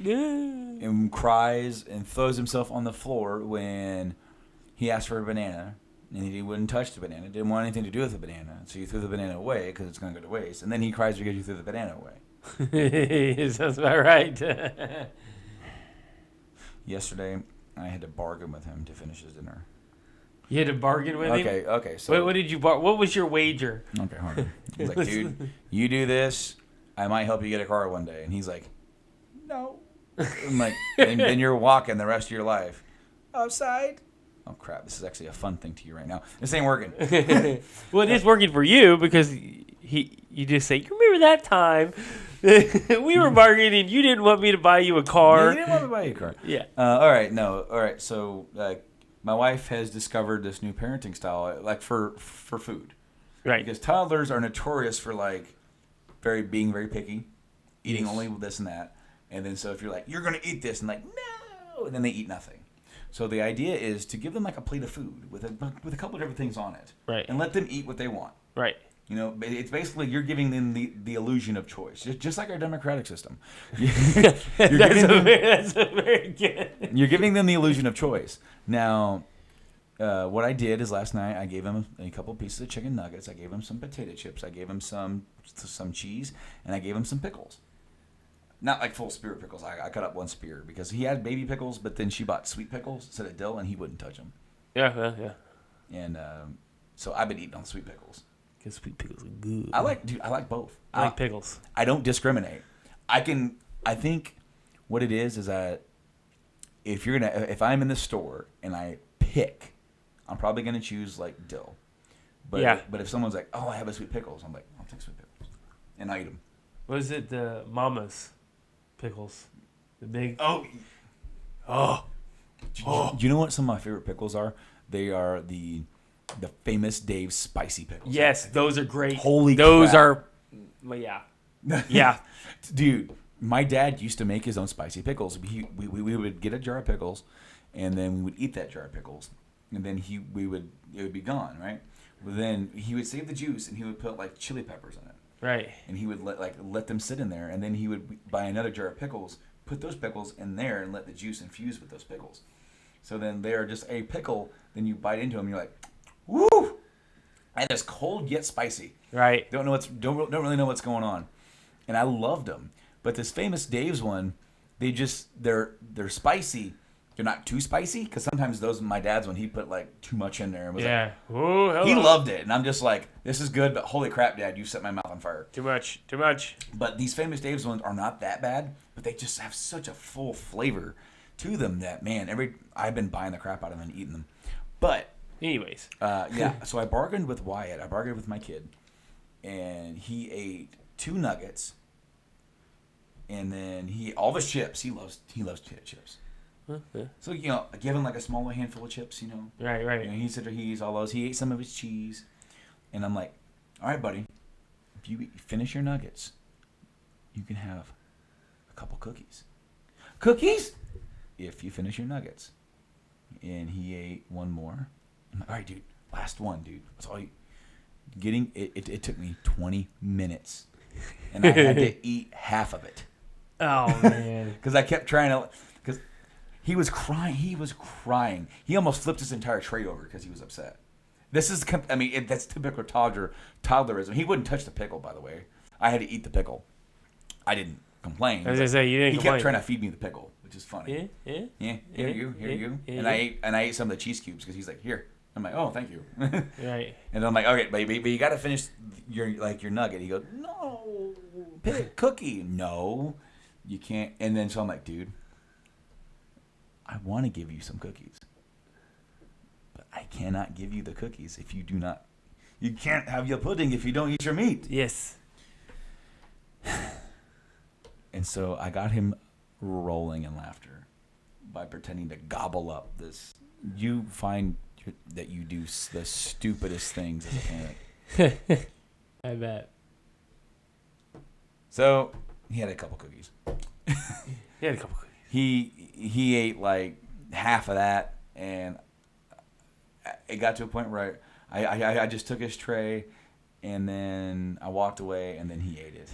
S3: Yeah.
S1: And cries and throws himself on the floor when he asks for a banana, and he wouldn't touch the banana, didn't want anything to do with the banana, so you threw the banana away because it's going to go to waste, and then he cries because you threw the banana away.
S3: Sounds about right.
S1: Yesterday, I had to bargain with him to finish his dinner.
S3: You had to bargain with him?
S1: Okay. So
S3: what did you what was your wager?
S1: Okay, hold on. He's like, dude, you do this, I might help you get a car one day. And he's like, no. I'm like, then you're walking the rest of your life outside. Oh crap! This is actually a fun thing to you right now. This ain't working.
S3: Well, it is working for you because you just say, you remember that time we were bargaining? You didn't want me to buy you a car.
S1: You didn't want me to buy you a car.
S3: Yeah.
S1: All right. So my wife has discovered this new parenting style, like for food.
S3: Right.
S1: Because toddlers are notorious for being very picky, eating only this and that. And then so if you're like, you're gonna eat this, and like, no, and then they eat nothing. So the idea is to give them like a plate of food with a couple of different things on it,
S3: right?
S1: And let them eat what they want,
S3: right?
S1: You know, it's basically you're giving them the illusion of choice, just like our democratic system.
S3: That's very good.
S1: You're giving them the illusion of choice. Now, what I did is last night I gave him a couple pieces of chicken nuggets. I gave him some potato chips. I gave him some cheese, and I gave him some pickles. Not like full spear pickles. I cut up one spear because he had baby pickles, but then she bought sweet pickles instead of dill, and he wouldn't touch them.
S3: Yeah.
S1: And so I've been eating on sweet pickles.
S3: Because sweet pickles are good.
S1: I like both.
S3: I like pickles.
S1: I don't discriminate. I think what it is that if I'm in the store and I pick, I'm probably gonna choose like dill. But if someone's like, oh, I have a sweet pickles, I'm like, I'll take sweet pickles, and I eat them.
S3: What is it? The Mama's pickles, the big.
S1: Oh. Do you know what some of my favorite pickles are? They are the famous Dave's spicy pickles.
S3: Yes, those are great.
S1: Holy
S3: those
S1: crap.
S3: are. Well, yeah.
S1: Dude, my dad used to make his own spicy pickles. We would get a jar of pickles, and then we would eat that jar of pickles, and then it would be gone, right? But then he would save the juice, and he would put like chili peppers in it.
S3: Right.
S1: And he would let them sit in there, and then he would buy another jar of pickles, put those pickles in there, and let the juice infuse with those pickles. So then they are just a pickle. Then you bite into them, and you're like, woo! And it's cold yet spicy.
S3: Right.
S1: Don't really know what's going on, and I loved them. But this famous Dave's one, they're spicy. They're not too spicy because sometimes my dad's one, he put like too much in there. And was
S3: Yeah.
S1: Like,
S3: Ooh, hello.
S1: he loved it, and I'm just like, this is good, but holy crap, Dad, you set my mouth on fire.
S3: Too much.
S1: But these famous Dave's ones are not that bad, but they just have such a full flavor to them that, man, I've been buying the crap out of them and eating them. But
S3: anyways,
S1: yeah. So I bargained with Wyatt. I bargained with my kid, and he ate 2 nuggets, and then all the chips. He loves potato chips.
S3: yeah.
S1: So I give him like a small handful of chips.
S3: Right.
S1: He said he eats all those. He ate some of his cheese, and I'm like, all right, buddy, if you finish your nuggets, you can have a couple cookies. Cookies? If you finish your nuggets. And he ate one more. I'm like, all right, dude, last one, dude. That's all you. It took me 20 minutes, and I had to eat half of it.
S3: Oh man.
S1: Because I kept trying to. Because he was crying. He almost flipped his entire tray over because he was upset. This is. That's typical toddlerism. He wouldn't touch the pickle, by the way. I had to eat the pickle. I didn't complain.
S3: I was gonna say you didn't
S1: He
S3: complain.
S1: kept trying to feed me the pickle, which is funny.
S3: Yeah.
S1: Here you.
S3: Yeah.
S1: And I ate some of the cheese cubes because he's like, here. I'm like, oh, thank you.
S3: Right.
S1: And I'm like, okay, baby, but you got to finish your nugget. He goes, no, cookie. No, you can't. And then so I'm like, dude, I want to give you some cookies, but I cannot give you the cookies if you do not. You can't have your pudding if you don't eat your meat.
S3: Yes.
S1: And so I got him rolling in laughter by pretending to gobble up this. You find that you do the stupidest things as a parent.
S3: I bet.
S1: So he had a couple cookies.
S3: He had a couple cookies.
S1: He ate like half of that, and it got to a point where I just took his tray, and then I walked away, and then he ate it.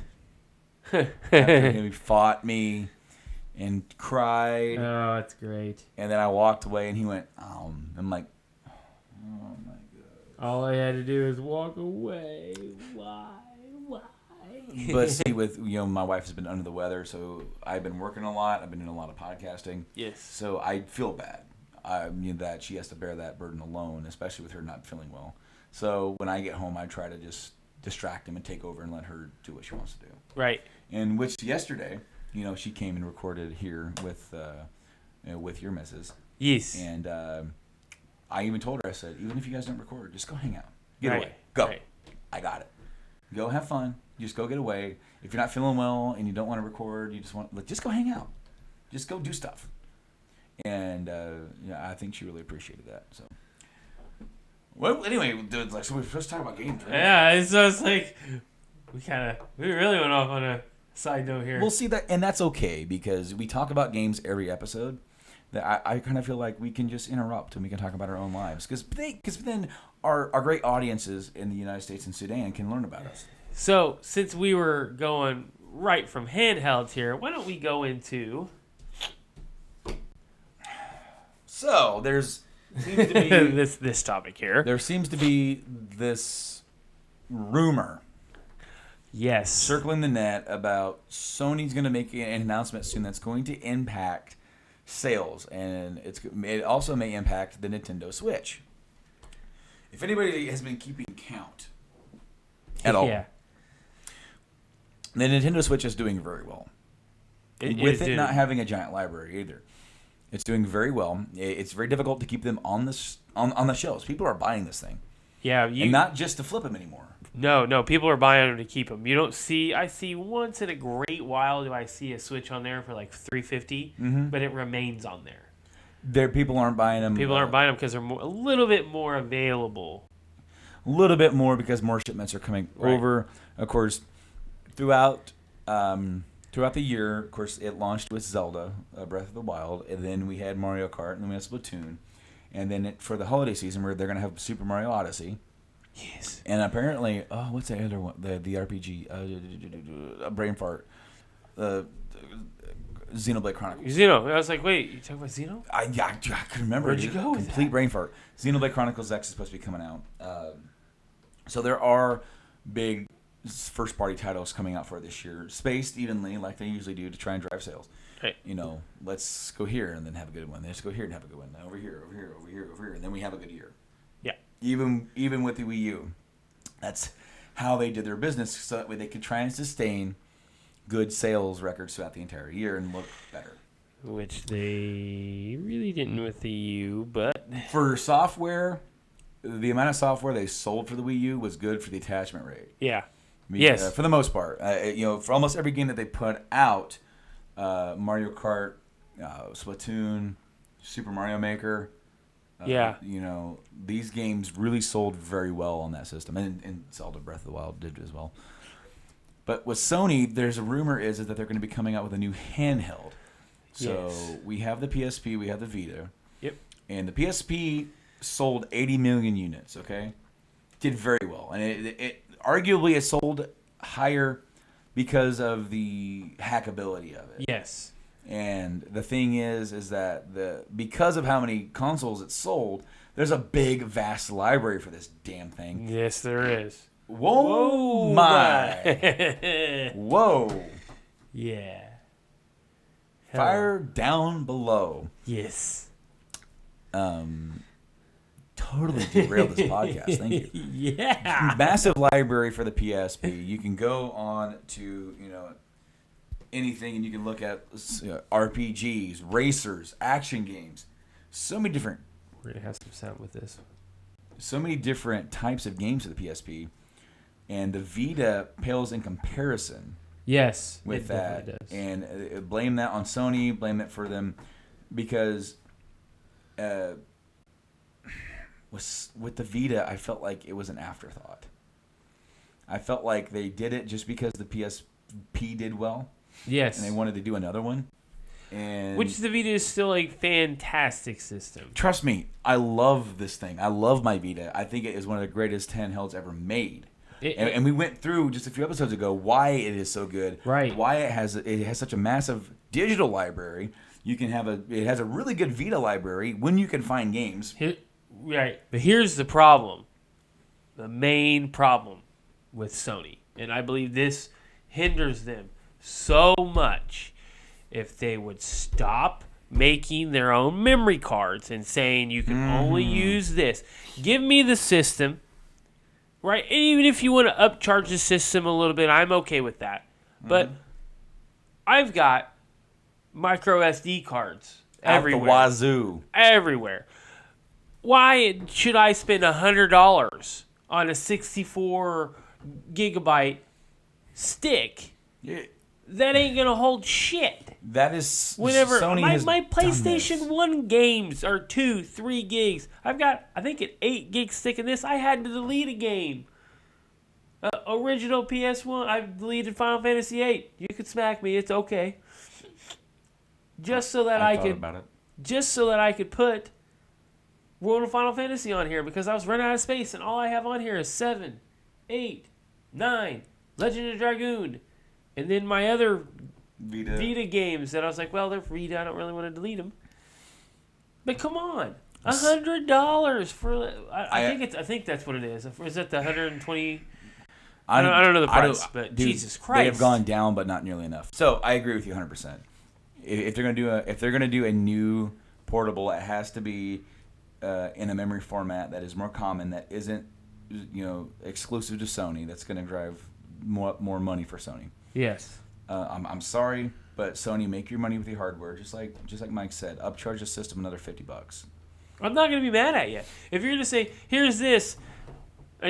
S1: After he fought me and cried.
S3: Oh, that's great.
S1: And then I walked away, and he went, I'm like, oh my God.
S3: All I had to do is walk away. Why?
S1: But see, with my wife has been under the weather, so I've been working a lot. I've been doing a lot of podcasting.
S3: Yes.
S1: So I feel bad. I mean that she has to bear that burden alone, especially with her not feeling well. So when I get home, I try to just distract him and take over and let her do what she wants to do.
S3: Right.
S1: And which yesterday, she came and recorded here with your missus.
S3: Yes.
S1: And I even told her, I said, even if you guys don't record, just go hang out. Get
S3: Right.
S1: away. Go.
S3: Right.
S1: I got it. Go have fun. Just go get away. If you're not feeling well and you don't want to record, you just go hang out. Just go do stuff. And I think she really appreciated that. So, well, anyway, dude, so we're supposed to talk about games, right?
S3: Yeah, it's just like we really went off on a side note here.
S1: We'll see that, and that's okay because we talk about games every episode. That I kind of feel like we can just interrupt and we can talk about our own lives because then our great audiences in the United States and Sudan can learn about us.
S3: So, since we were going right from handhelds here, why don't we go into...
S1: So, there's seems to be
S3: this topic here.
S1: there seems to be this rumor
S3: Yes.
S1: circling the net about Sony's going to make an announcement soon that's going to impact sales, and it also may impact the Nintendo Switch. If anybody has been keeping count at all,
S3: Yeah.
S1: the Nintendo Switch is doing very well. With it not having a giant library either. It's doing very well. It's very difficult to keep them on the shelves. People are buying this thing.
S3: Yeah,
S1: And not just to flip them anymore.
S3: No, people are buying them to keep them. You don't see. I see once in a great while do I see a Switch on there for like $350, but it remains on there.
S1: People aren't buying them.
S3: People aren't buying them because they're a little bit more available.
S1: A little bit more because more shipments are coming over. Of course, throughout the year, of course, it launched with Zelda, Breath of the Wild, and then we had Mario Kart, and then we had Splatoon, and then for the holiday season, where they're going to have Super Mario Odyssey.
S3: Yes.
S1: And apparently, what's the other one? The RPG, brain fart, Xenoblade Chronicles.
S3: Xeno. I was like, wait, you talking about Xeno?
S1: I couldn't remember.
S3: Where'd you go with
S1: Complete
S3: that?
S1: brain fart. Xenoblade Chronicles X is supposed to be coming out. So there are big first-party titles coming out for this year, spaced evenly like they usually do to try and drive sales.
S3: Right.
S1: You know, let's go here and then have a good one. Let's go here and have a good one. Then over here, and then we have a good year.
S3: Yeah.
S1: Even with the Wii U, that's how they did their business, so that way they could try and sustain good sales records throughout the entire year and look better.
S3: Which they really didn't with the U, but
S1: For software, the amount of software they sold for the Wii U was good for the attachment rate.
S3: yeah. Yes.
S1: For the most part. For almost every game that they put out, Mario Kart, Splatoon, Super Mario Maker, these games really sold very well on that system. And Zelda Breath of the Wild did as well. But with Sony, there's a rumor is that they're going to be coming out with a new handheld. So we have the PSP, we have the Vita.
S3: Yep.
S1: And the PSP sold 80 million units, okay? Did very well. And it arguably it sold higher because of the hackability of it.
S3: Yes.
S1: And the thing is that because of how many consoles it sold, there's a big, vast library for this damn thing.
S3: Yes, there is.
S1: Whoa, my. Whoa.
S3: Yeah.
S1: Fire down below.
S3: Yes.
S1: Totally derailed this podcast. Thank you.
S3: Yeah.
S1: Massive library for the PSP. You can go on to, anything and you can look at RPGs, racers, action games. So many different
S3: We're going to have some sound with this.
S1: so many different types of games for the PSP. And the Vita pales in comparison
S3: Yes.
S1: with
S3: it
S1: that.
S3: definitely does.
S1: And blame that on Sony, blame it for them, because with the Vita, I felt like it was an afterthought. I felt like they did it just because the PSP did well,
S3: Yes.
S1: and they wanted to do another one. And
S3: Which the Vita is still a fantastic system.
S1: trust me, I love this thing. I love my Vita. I think it is one of the greatest handhelds ever made. And we went through just a few episodes ago why it is so good.
S3: Right.
S1: Why it has such a massive digital library. It has a really good Vita library when you can find games.
S3: Right. But here's the problem. The main problem with Sony. And I believe this hinders them so much. If they would stop making their own memory cards and saying you can only use this. Give me the system. Right? And even if you want to upcharge the system a little bit, I'm okay with that. But I've got micro SD cards everywhere.
S1: Out the wazoo.
S3: Everywhere. Why should I spend $100 on a 64 gigabyte stick?
S1: Yeah,
S3: That ain't gonna hold shit.
S1: that is
S3: Whenever
S1: Sony
S3: my
S1: has done
S3: PlayStation
S1: this.
S3: 1 games are 2, 3 gigs. I've got, I think, an 8 gig stick in this. I had to delete a game. Original PS1, I deleted Final Fantasy 8. You could smack me, it's okay. Just so that I
S1: thought
S3: could,
S1: about it.
S3: just so that I could put World of Final Fantasy on here because I was running out of space and all I have on here is 7, 8, 9, Legend of Dragoon, and then my other Vita games that I was like, well, they're Vita. I don't really want to delete them. But come on. $100 for I think that's what it is. Is it the 120? I don't know the price, but
S1: dude,
S3: Jesus Christ,
S1: they have gone down, but not nearly enough. So I agree with you 100%. If they're gonna do a new portable, it has to be in a memory format that is more common, that isn't exclusive to Sony. That's gonna drive more money for Sony.
S3: Yes.
S1: I'm sorry, but Sony, make your money with your hardware, just like Mike said. Upcharge the system another $50.
S3: I'm not gonna be mad at you if you're gonna say, "Here's this,"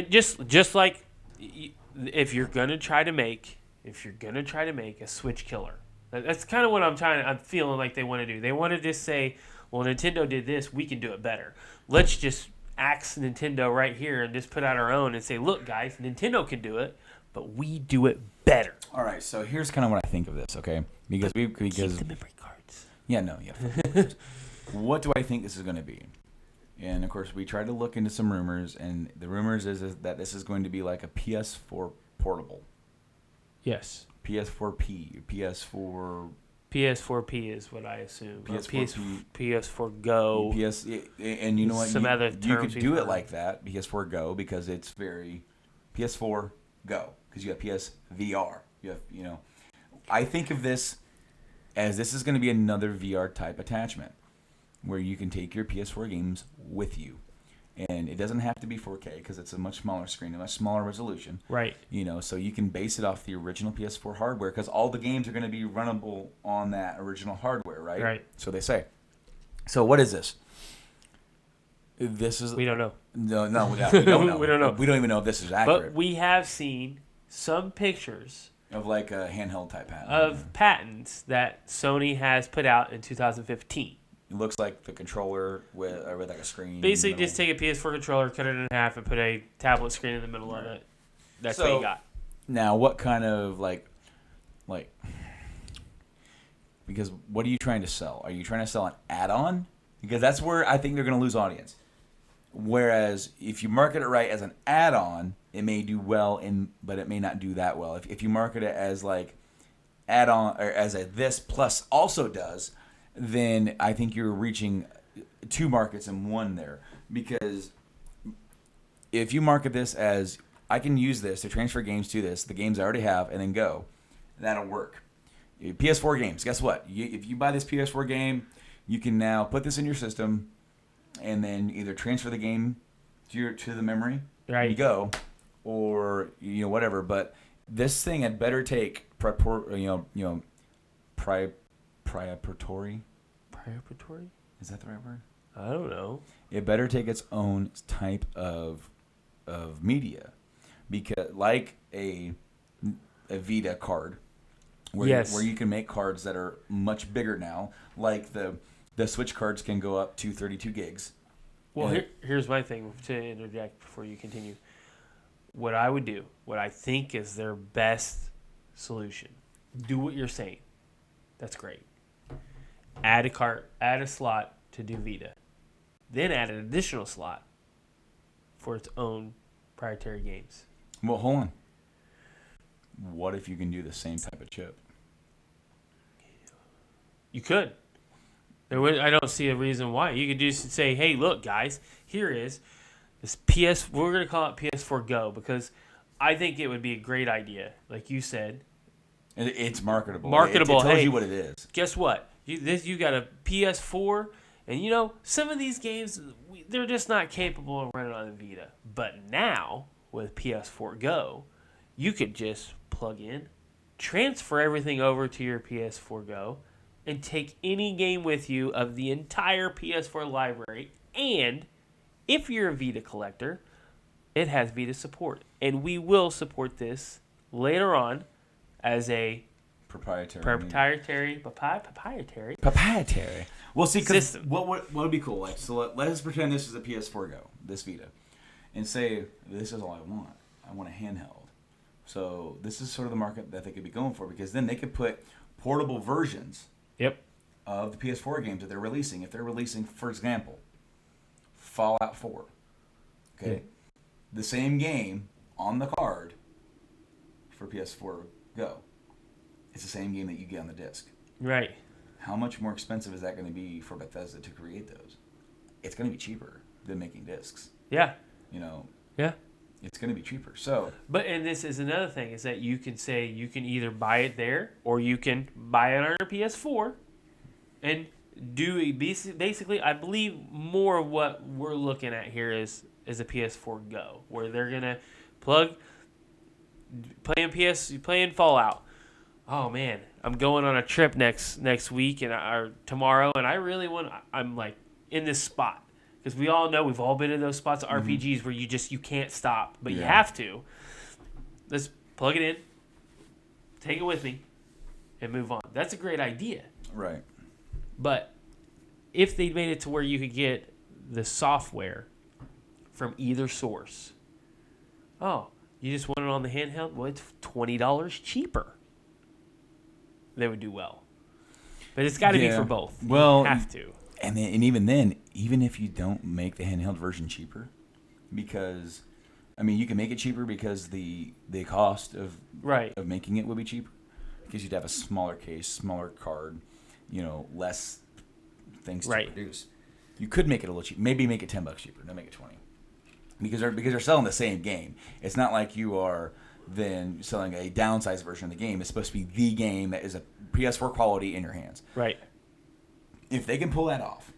S3: just like if you're gonna try to make a Switch killer. That's kind of what I'm feeling like they want to do. They want to just say, "Well, Nintendo did this, we can do it better. Let's just axe Nintendo right here and just put out our own and say, look, guys, Nintendo can do it, but we do it better."
S1: All right, so here's kind of what I think of this, okay? Because
S3: Keep the memory cards.
S1: Yeah, no, yeah. What do I think this is going to be? And of course, we tried to look into some rumors, and the rumors is that this is going to be like a PS4 portable.
S3: Yes.
S1: PS4P, PS4.
S3: PS4P is what I assume.
S1: PS4P,
S3: PS4 Go.
S1: And you know what?
S3: Some other
S1: you could
S3: terms
S1: do
S3: we've
S1: it
S3: heard.
S1: like that, PS4 Go, because it's very PS4 Go, because you have PSVR. I think of this as this is going to be another VR type attachment where you can take your PS4 games with you. And it doesn't have to be 4K because it's a much smaller screen, a much smaller resolution.
S3: Right.
S1: So you can base it off the original PS4 hardware because all the games are going to be runnable on that original hardware, right?
S3: Right.
S1: So they say. So what is this? This is...
S3: We don't know.
S1: No, we don't know.
S3: We don't know.
S1: We don't even know if this is accurate.
S3: But we have seen some pictures
S1: of like a handheld type patent.
S3: of patents that Sony has put out in 2015.
S1: It looks like the controller with like a screen.
S3: Basically,
S1: in the
S3: just take a PS4 controller, cut it in half, and put a tablet screen in the middle of it. That's what you got.
S1: Now, what kind of like, because what are you trying to sell? Are you trying to sell an add-on? Because that's where I think they're going to lose audience. Whereas if you market it right as an add-on, it may do well, but it may not do that well. If you market it as like add-on or as a this plus also does, then I think you're reaching two markets in one there. Because if you market this as I can use this to transfer games to this, the games I already have, and then go, that'll work. PS4 games, guess what? If you buy this PS4 game, you can now put this in your system and then either transfer the game to the memory,
S3: Right.
S1: you go, or whatever. But this thing had better take proprietary.
S3: Proprietary?
S1: Is that the right word?
S3: I don't know.
S1: It better take its own type of media, because like a Vita card, where you can make cards that are much bigger now, like the Switch cards can go up to 32 gigs.
S3: Well, here's my thing to interject before you continue. What I would do, what I think is their best solution, do what you're saying. That's great. Add a slot to do Vita. Then add an additional slot for its own proprietary games.
S1: Well, hold on. What if you can do the same type of chip?
S3: You could. I don't see a reason why. You could just say, hey, look, guys, here is this we're going to call it PS4 Go because I think it would be a great idea. Like you said.
S1: It's marketable.
S3: Marketable.
S1: It tells
S3: hey,
S1: you what it is.
S3: Guess what? You got a PS4, and some of these games, they're just not capable of running on the Vita. But now, with PS4 Go, you could just plug in, transfer everything over to your PS4 Go, and take any game with you of the entire PS4 library. And if you're a Vita collector, it has Vita support. And we will support this later on as a proprietary.
S1: Well, see, because
S3: system.
S1: what would be cool? Like, so let us pretend this is a PS4 Go, this Vita, and say this is all I want. I want a handheld. So this is sort of the market that they could be going for, because then they could put portable versions.
S3: Yep.
S1: Of the PS4 games that they're releasing. If they're releasing, for example, Fallout 4, okay,
S3: Yeah.
S1: The same game on the card for PS4 Go. It's the same game that you get on the disc.
S3: Right.
S1: How much more expensive is that going to be for Bethesda to create those? it's going to be cheaper than making discs.
S3: Yeah.
S1: You know,
S3: Yeah.
S1: it's going to be cheaper. So,
S3: And this is another thing is that you can say you can either buy it there or you can buy it on your PS4 and do basically, I believe more of what we're looking at here is a PS4 Go, where they're gonna playing Fallout. Oh man, I'm going on a trip next week or tomorrow, and I really I'm like in this spot because we all know we've all been in those spots of RPGs where you can't stop, but you have to. Let's plug it in, take it with me, and move on. That's a great idea.
S1: right.
S3: But if they made it to where you could get the software from either source, you just want it on the handheld? Well, it's $20 cheaper. They would do well. But it's got to be for both.
S1: Well,
S3: you have to.
S1: And even then, even if you don't make the handheld version cheaper, because, I mean, you can make it cheaper because the cost of making it would be cheaper. Because you'd have a smaller case, smaller card, less things to produce. You could make it a little cheaper. Maybe make it $10 cheaper. Don't make it $20. Because they're selling the same game. It's not like you are then selling a downsized version of the game. It's supposed to be the game that is a PS4 quality in your hands.
S3: Right.
S1: If they can pull that off,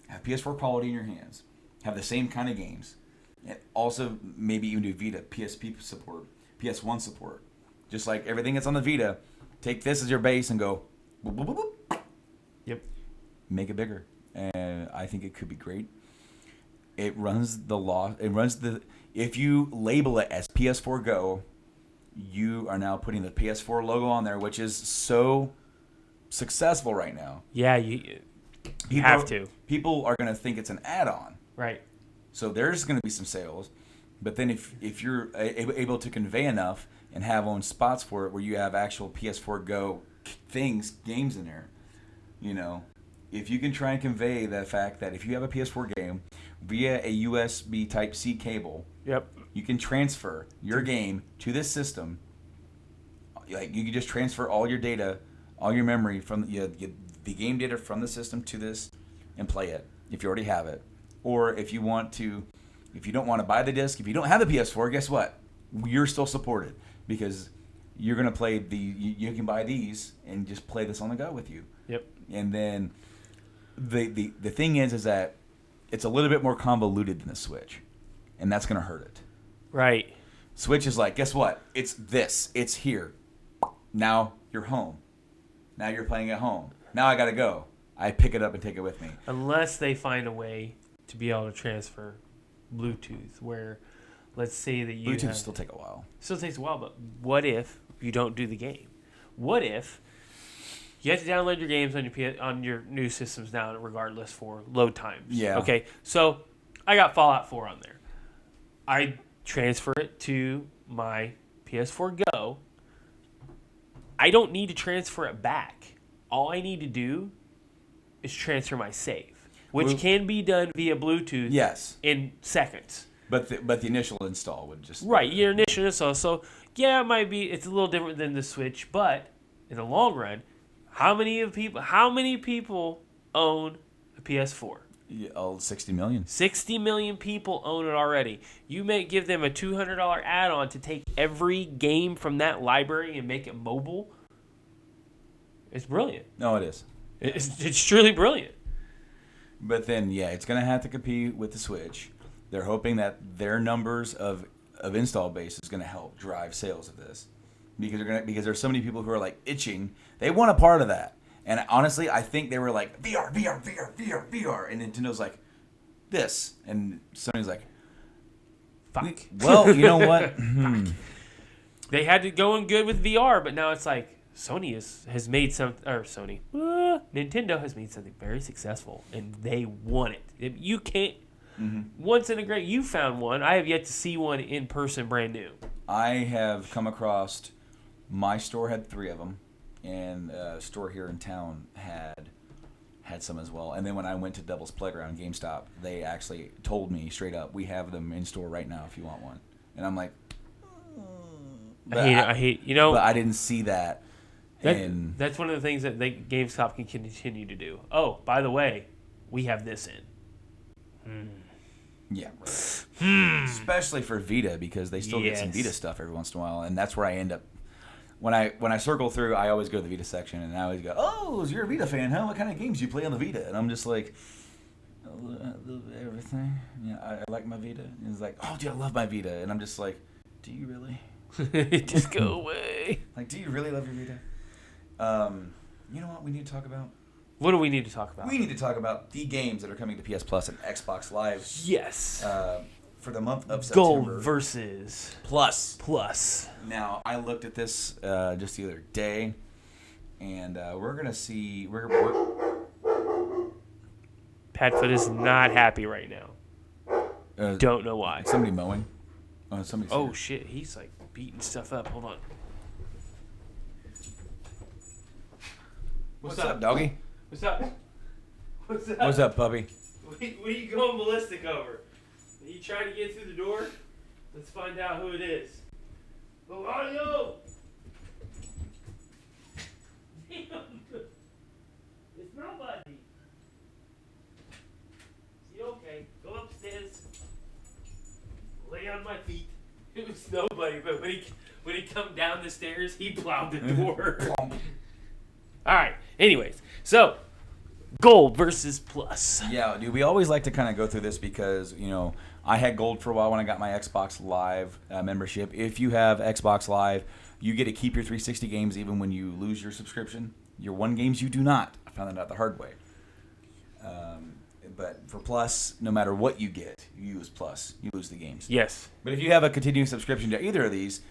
S1: have PS4 quality in your hands, have the same kind of games, and also maybe even do Vita, PSP support, PS1 support, just like everything that's on the Vita, take this as your base and go, boop, boop, boop, boop.
S3: Yep.
S1: Make it bigger. And I think it could be great. It runs the if you label it as PS4 Go, you are now putting the PS4 logo on there, which is so successful right now.
S3: Yeah, you have to.
S1: People are going to think it's an add-on.
S3: Right.
S1: So there's going to be some sales. But then if you're able to convey enough and have own spots for it where you have actual PS4 Go games in there, if you can try and convey the fact that if you have a PS4 game via a USB Type-C cable, you can transfer your game to this system. Like you can just transfer all your data, all your memory from the game data from the system to this and play it if you already have it. Or if you don't want to buy the disc, if you don't have the PS4, guess what? You're still supported because you're going to play you can buy these and just play this on the go with you.
S3: Yep.
S1: And then the thing is that it's a little bit more convoluted than the Switch, and that's going to hurt it.
S3: Right.
S1: Switch is like, guess what? It's this. It's here. Now you're home. Now you're playing at home. Now I got to go. I pick it up and take it with me.
S3: Unless they find a way to be able to transfer Bluetooth, where let's say that
S1: Bluetooth still take a while.
S3: Still takes a while, but what if you don't do the game? What if you have to download your games on your new systems now, regardless for load times?
S1: Yeah.
S3: Okay, so I got Fallout 4 on there. I transfer it to my PS4 Go. I don't need to transfer it back. All I need to do is transfer my save, which can be done via Bluetooth.
S1: Yes.
S3: In seconds.
S1: But the initial install would just
S3: your initial install. So yeah, it's a little different than the Switch, but in the long run, how many people own a PS4?
S1: 60 million.
S3: 60 million people own it already. You may give them a $200 add-on to take every game from that library and make it mobile. It's brilliant.
S1: No, it is.
S3: It's truly brilliant.
S1: But then, it's going to have to compete with the Switch. They're hoping that their numbers of install base is going to help drive sales of this, because there's so many people who are like itching. They want a part of that. And honestly, I think they were like VR, VR, VR, VR, VR, and Nintendo's like this, and Sony's like,
S3: fuck.
S1: Well, you know what?
S3: They had to go in good with VR, but now it's like Nintendo has made something very successful, and they want it. If you can't. Once in a great, you found one. I have yet to see one in person, brand new.
S1: I have come across. My store had 3 of them, and a store here in town had some as well. And then when I went to Devil's Playground, GameStop, they actually told me straight up, "We have them in store right now if you want one." And I'm like,
S3: I hate.
S1: But I didn't see that.
S3: That's one of the things that GameStop can continue to do. Oh, by the way, we have this in.
S1: Yeah, right. Especially for Vita, because they still get some
S3: Yes.
S1: Vita stuff every once in a while, and that's where I end up. When I circle through, I always go to the Vita section, and I always go, "Oh, you're a Vita fan, huh? What kind of games do you play on the Vita?" And I'm just like, "A little bit of everything. Yeah, I like my Vita." And he's like, "Oh, dude, I love my Vita," and I'm just like, "Do you really?
S3: Just go away.
S1: Like, do you really love your Vita?" You know what we need to talk about?
S3: What do we need to talk about?
S1: We need to talk about the games that are coming to PS Plus and Xbox Live
S3: Yes.
S1: for the month of September.
S3: Gold versus
S1: Plus. Now, I looked at this just the other day, and we're going to see...
S3: Padfoot is not happy right now. Don't know why.
S1: Somebody mowing? Somebody's
S3: Oh,
S1: here.
S3: shit. He's, like, beating stuff up. Hold on.
S1: What's up, doggy?
S3: What's up? What's up?
S1: What's up, puppy?
S3: What are you going ballistic over? Are you trying to get through the door? Let's find out who it is. Who are you? Damn. It's nobody. Is he okay? Go upstairs. Lay on my feet. It was nobody, but when he come down the stairs, he plowed the door. All right. Anyways, so Gold versus Plus.
S1: Yeah, dude, we always like to kind of go through this because, you know, I had Gold for a while when I got my Xbox Live membership. If you have Xbox Live, you get to keep your 360 games even when you lose your subscription. Your one games you do not. I found that out the hard way. But for Plus, no matter what you get, you use Plus. You lose the games.
S3: Yes.
S1: But if you have a continuing subscription to either of these,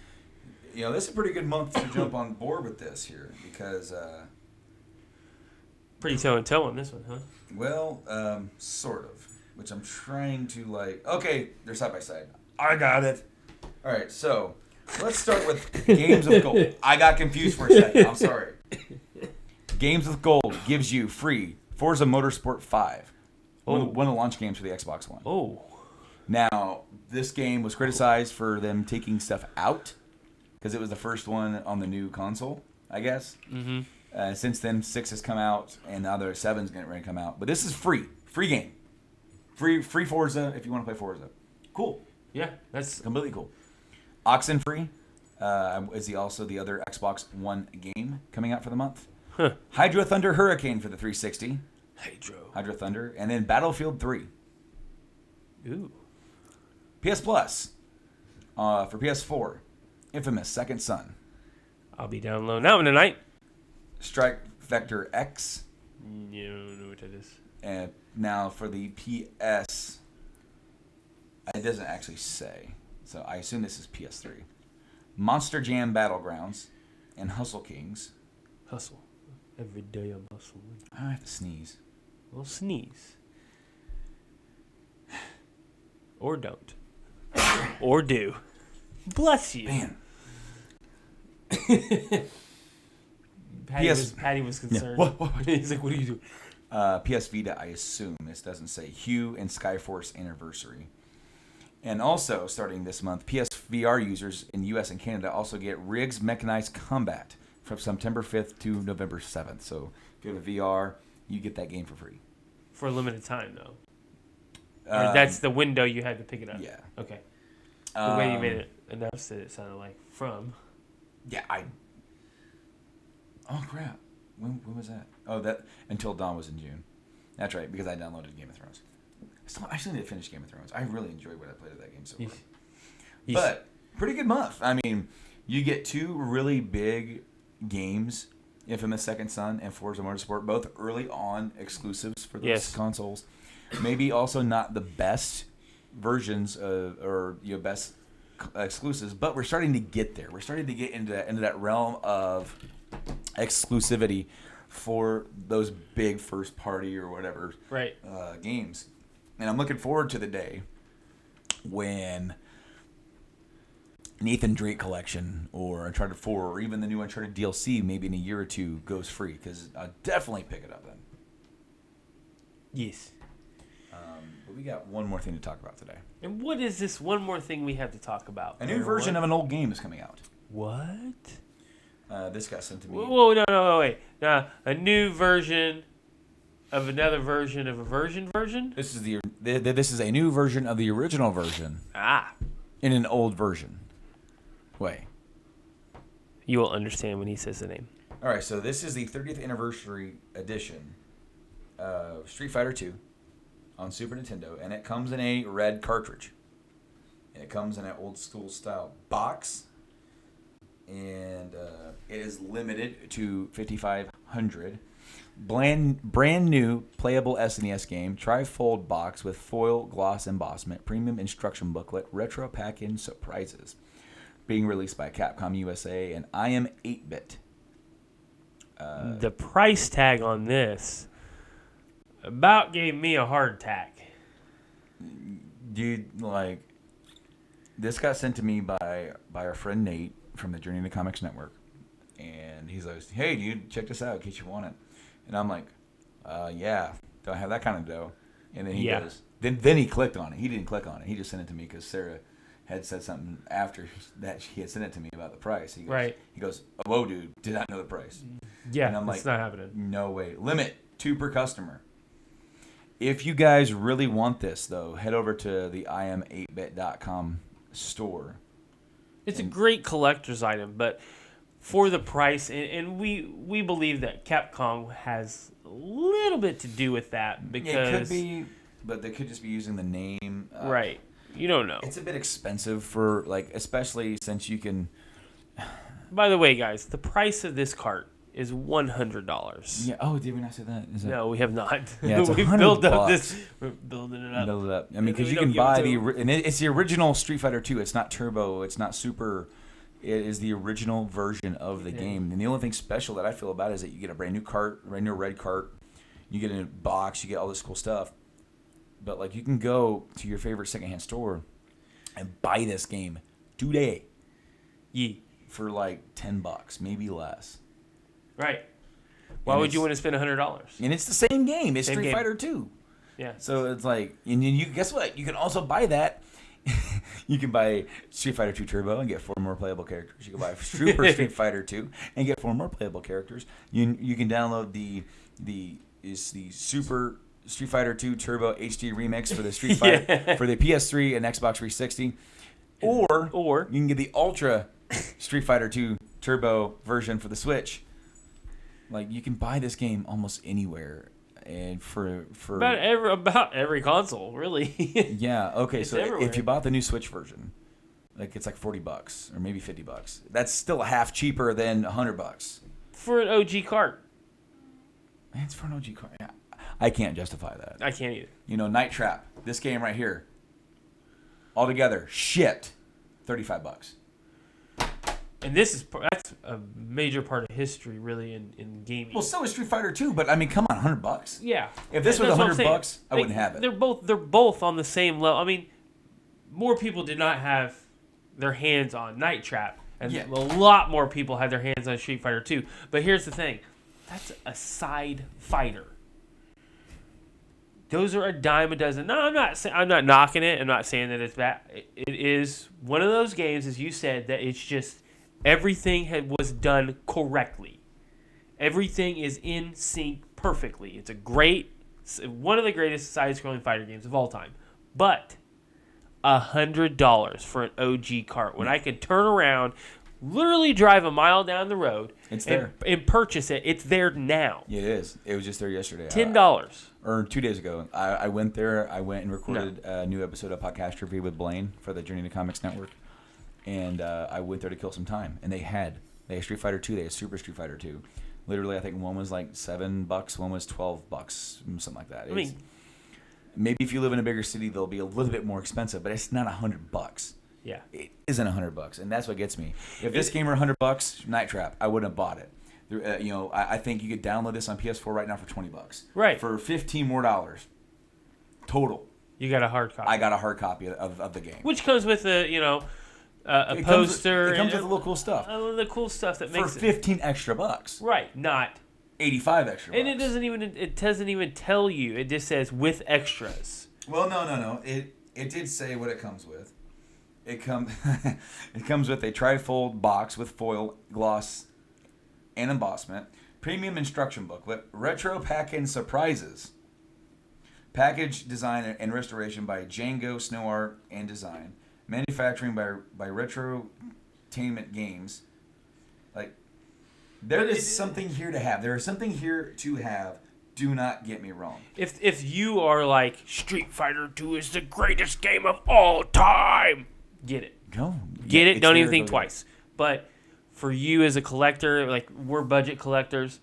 S1: you know, this is a pretty good month to jump on board with this here because...
S3: Pretty toe and toe on this one, huh?
S1: Well, sort of. Which I'm trying to like. Okay, they're side by side. I got it. All right, so let's start with Games with Gold. I got confused for a second. I'm sorry. Games with Gold gives you free Forza Motorsport 5. One of the launch games for the Xbox One.
S3: Oh.
S1: Now, this game was criticized for them taking stuff out because it was the first one on the new console, I guess.
S3: Mm-hmm.
S1: Since then, 6 has come out, and now 7's getting ready to come out. But this is free. Free game. Free Forza if you want to play Forza. Cool.
S3: Yeah, that's
S1: Completely cool. Oxenfree is also the other Xbox One game coming out for the month.
S3: Huh.
S1: Hydro Thunder Hurricane for the 360.
S3: Hydro
S1: Thunder. And then Battlefield 3.
S3: Ooh.
S1: PS Plus for PS4. Infamous Second Son.
S3: I'll be downloading that one tonight.
S1: Strike Vector X.
S3: You don't know what that is.
S1: And now for the PS, it doesn't actually say. So I assume this is PS3. Monster Jam Battlegrounds and Hustle Kings.
S3: Hustle. Every day I'm hustling.
S1: I have to sneeze.
S3: Well, sneeze. Or don't. Or do. Bless you.
S1: Man.
S3: Patty was concerned.
S1: Yeah. What?
S3: He's like, what are you doing?
S1: PS Vita, I assume. This doesn't say. Hue and Skyforce Anniversary. And also, starting this month, PSVR users in US and Canada also get Riggs Mechanized Combat from September 5th to November 7th. So if you have a VR, you get that game for free.
S3: For a limited time, though. Or that's the window you had to pick it up.
S1: Yeah.
S3: Okay. The way you made it announced it sounded like from.
S1: Yeah, Oh, crap. When was that? Oh, that Until Dawn was in June. That's right, because I downloaded Game of Thrones. I still need to finish Game of Thrones. I really enjoyed what I played of that game so far. But, pretty good month. I mean, you get 2 really big games, Infamous Second Son and Forza Motorsport, both early on exclusives for those consoles. Maybe also not the best versions or best exclusives, but we're starting to get there. We're starting to get into that realm of exclusivity for those big first party or whatever games. And I'm looking forward to the day when Nathan Drake Collection or Uncharted 4 or even the new Uncharted DLC maybe in a year or 2 goes free, because I'll definitely pick it up then.
S3: Yes.
S1: But we got one more thing to talk about today.
S3: And what is this one more thing we have to talk about?
S1: A new version of an old game is coming out.
S3: What?
S1: This got sent to me.
S3: Whoa, no, wait. A new version of another version of a version?
S1: This is a new version of the original version
S3: Ah.
S1: in an old version. Way.
S3: You will understand when he says the name.
S1: All right, so this is the 30th anniversary edition of Street Fighter 2 on Super Nintendo, and it comes in a red cartridge. It comes in an old school style box, and it is limited to 5,500. Brand new playable SNES game, trifold box with foil gloss embossment, premium instruction booklet, retro pack-in surprises. Being released by Capcom USA and I Am 8-Bit.
S3: The price tag on this about gave me a heart attack.
S1: Dude, like, this got sent to me by our friend Nate from the Journey to Comics Network. And he's like, hey, dude, check this out in case you want it. And I'm like, yeah, don't have that kind of dough. And then he goes, then he clicked on it. He didn't click on it. He just sent it to me because Sarah had said something after that she had sent it to me about the price. He goes, oh, whoa, dude, did not know the price.
S3: Yeah,
S1: and I'm
S3: it's not happening.
S1: No way. Limit 2 per customer. If you guys really want this, though, head over to the iam8bit.com store.
S3: It's a great collector's item, but for the price, and we believe that Capcom has a little bit to do with that because
S1: it could be, but they could just be using the name.
S3: Right. You don't know.
S1: It's a bit expensive for, like, especially since you can.
S3: By the way, guys, the price of this cart is $100.
S1: Yeah. Oh, did we not say that?
S3: No, we have not.
S1: Yeah, it's
S3: We've built up this. We're building it up.
S1: Build it up. I mean, because you can buy and it's the original Street Fighter 2. It's not Turbo. It's not Super. It is the original version of the game. And the only thing special that I feel about it is that you get a brand new cart, brand new red cart. You get a box. You get all this cool stuff. But, like, you can go to your favorite secondhand store and buy this game today.
S3: Yeah.
S1: For like $10, maybe less.
S3: Right. Why would you want to spend $100?
S1: And it's the same game. It's Street Fighter 2.
S3: Yeah.
S1: So it's like, and you guess what? You can also buy that. You can buy Street Fighter 2 Turbo and get 4 more playable characters. You can buy Super Street Fighter 2 and get 4 more playable characters. You can download the Super Street Fighter 2 Turbo HD remix for the Street Fighter for the PS3 and Xbox 360, or you can get the Ultra Street Fighter 2 Turbo version for the Switch. Like, you can buy this game almost anywhere, and for
S3: about every console, really.
S1: Yeah. Okay.
S3: It's
S1: so
S3: everywhere.
S1: if you bought the new Switch version, like, it's like $40 or maybe $50. That's still half cheaper than $100
S3: for an OG cart.
S1: Man, it's for an OG cart. Yeah. I can't justify that.
S3: I can't either.
S1: You know, Night Trap, this game right here, altogether shipped $35.
S3: And that's a major part of history, really, in gaming.
S1: Well, so is Street Fighter 2, but I mean, come on, $100.
S3: Yeah.
S1: If this was $100, I wouldn't have it.
S3: They're both on the same level. I mean, more people did not have their hands on Night Trap, and a lot more people had their hands on Street Fighter 2. But here's the thing: that's a side fighter. Those are a dime a dozen. No, I'm not knocking it. I'm not saying that it's bad. It is one of those games, as you said, that it's just everything was done correctly. Everything is in sync perfectly. It's one of the greatest side-scrolling fighter games of all time. But $100 for an OG cart when I could turn around, literally drive a mile down the road, and purchase it. It's there now.
S1: Yeah, it is. It was just there yesterday.
S3: $10.
S1: Or 2 days ago. I went there. I went and recorded a new episode of Podcast Review with Blaine for the Journey to Comics Network. And I went there to kill some time. And they had Street Fighter 2. They had Super Street Fighter 2. Literally, I think one was like $7, one was $12, something like that. Maybe if you live in a bigger city, they'll be a little bit more expensive, but it's not $100.
S3: Yeah,
S1: it isn't $100, and that's what gets me. If this game were $100, Night Trap, I wouldn't have bought it. I think you could download this on PS4 right now for $20.
S3: Right.
S1: For $15 more total.
S3: You got a hard copy.
S1: I got a hard copy of the game,
S3: which comes with a poster.
S1: It comes with a little cool stuff.
S3: The cool stuff that makes
S1: for $15 extra.
S3: Right, not
S1: 85 extra.
S3: And it doesn't even tell you. It just says with extras.
S1: Well, no. It did say what it comes with. It comes with a trifold box with foil, gloss, and embossment, Premium instruction booklet. Retro pack-in surprises. Package design and restoration by Django Snow Art and Design. Manufacturing by Retrotainment Games. Like, there is something here to have. There is something here to have. Do not get me wrong.
S3: If you are like, Street Fighter 2 is the greatest game of all time, get it.
S1: Go.
S3: Get it. Don't even think twice. But for you as a collector, like we're budget collectors,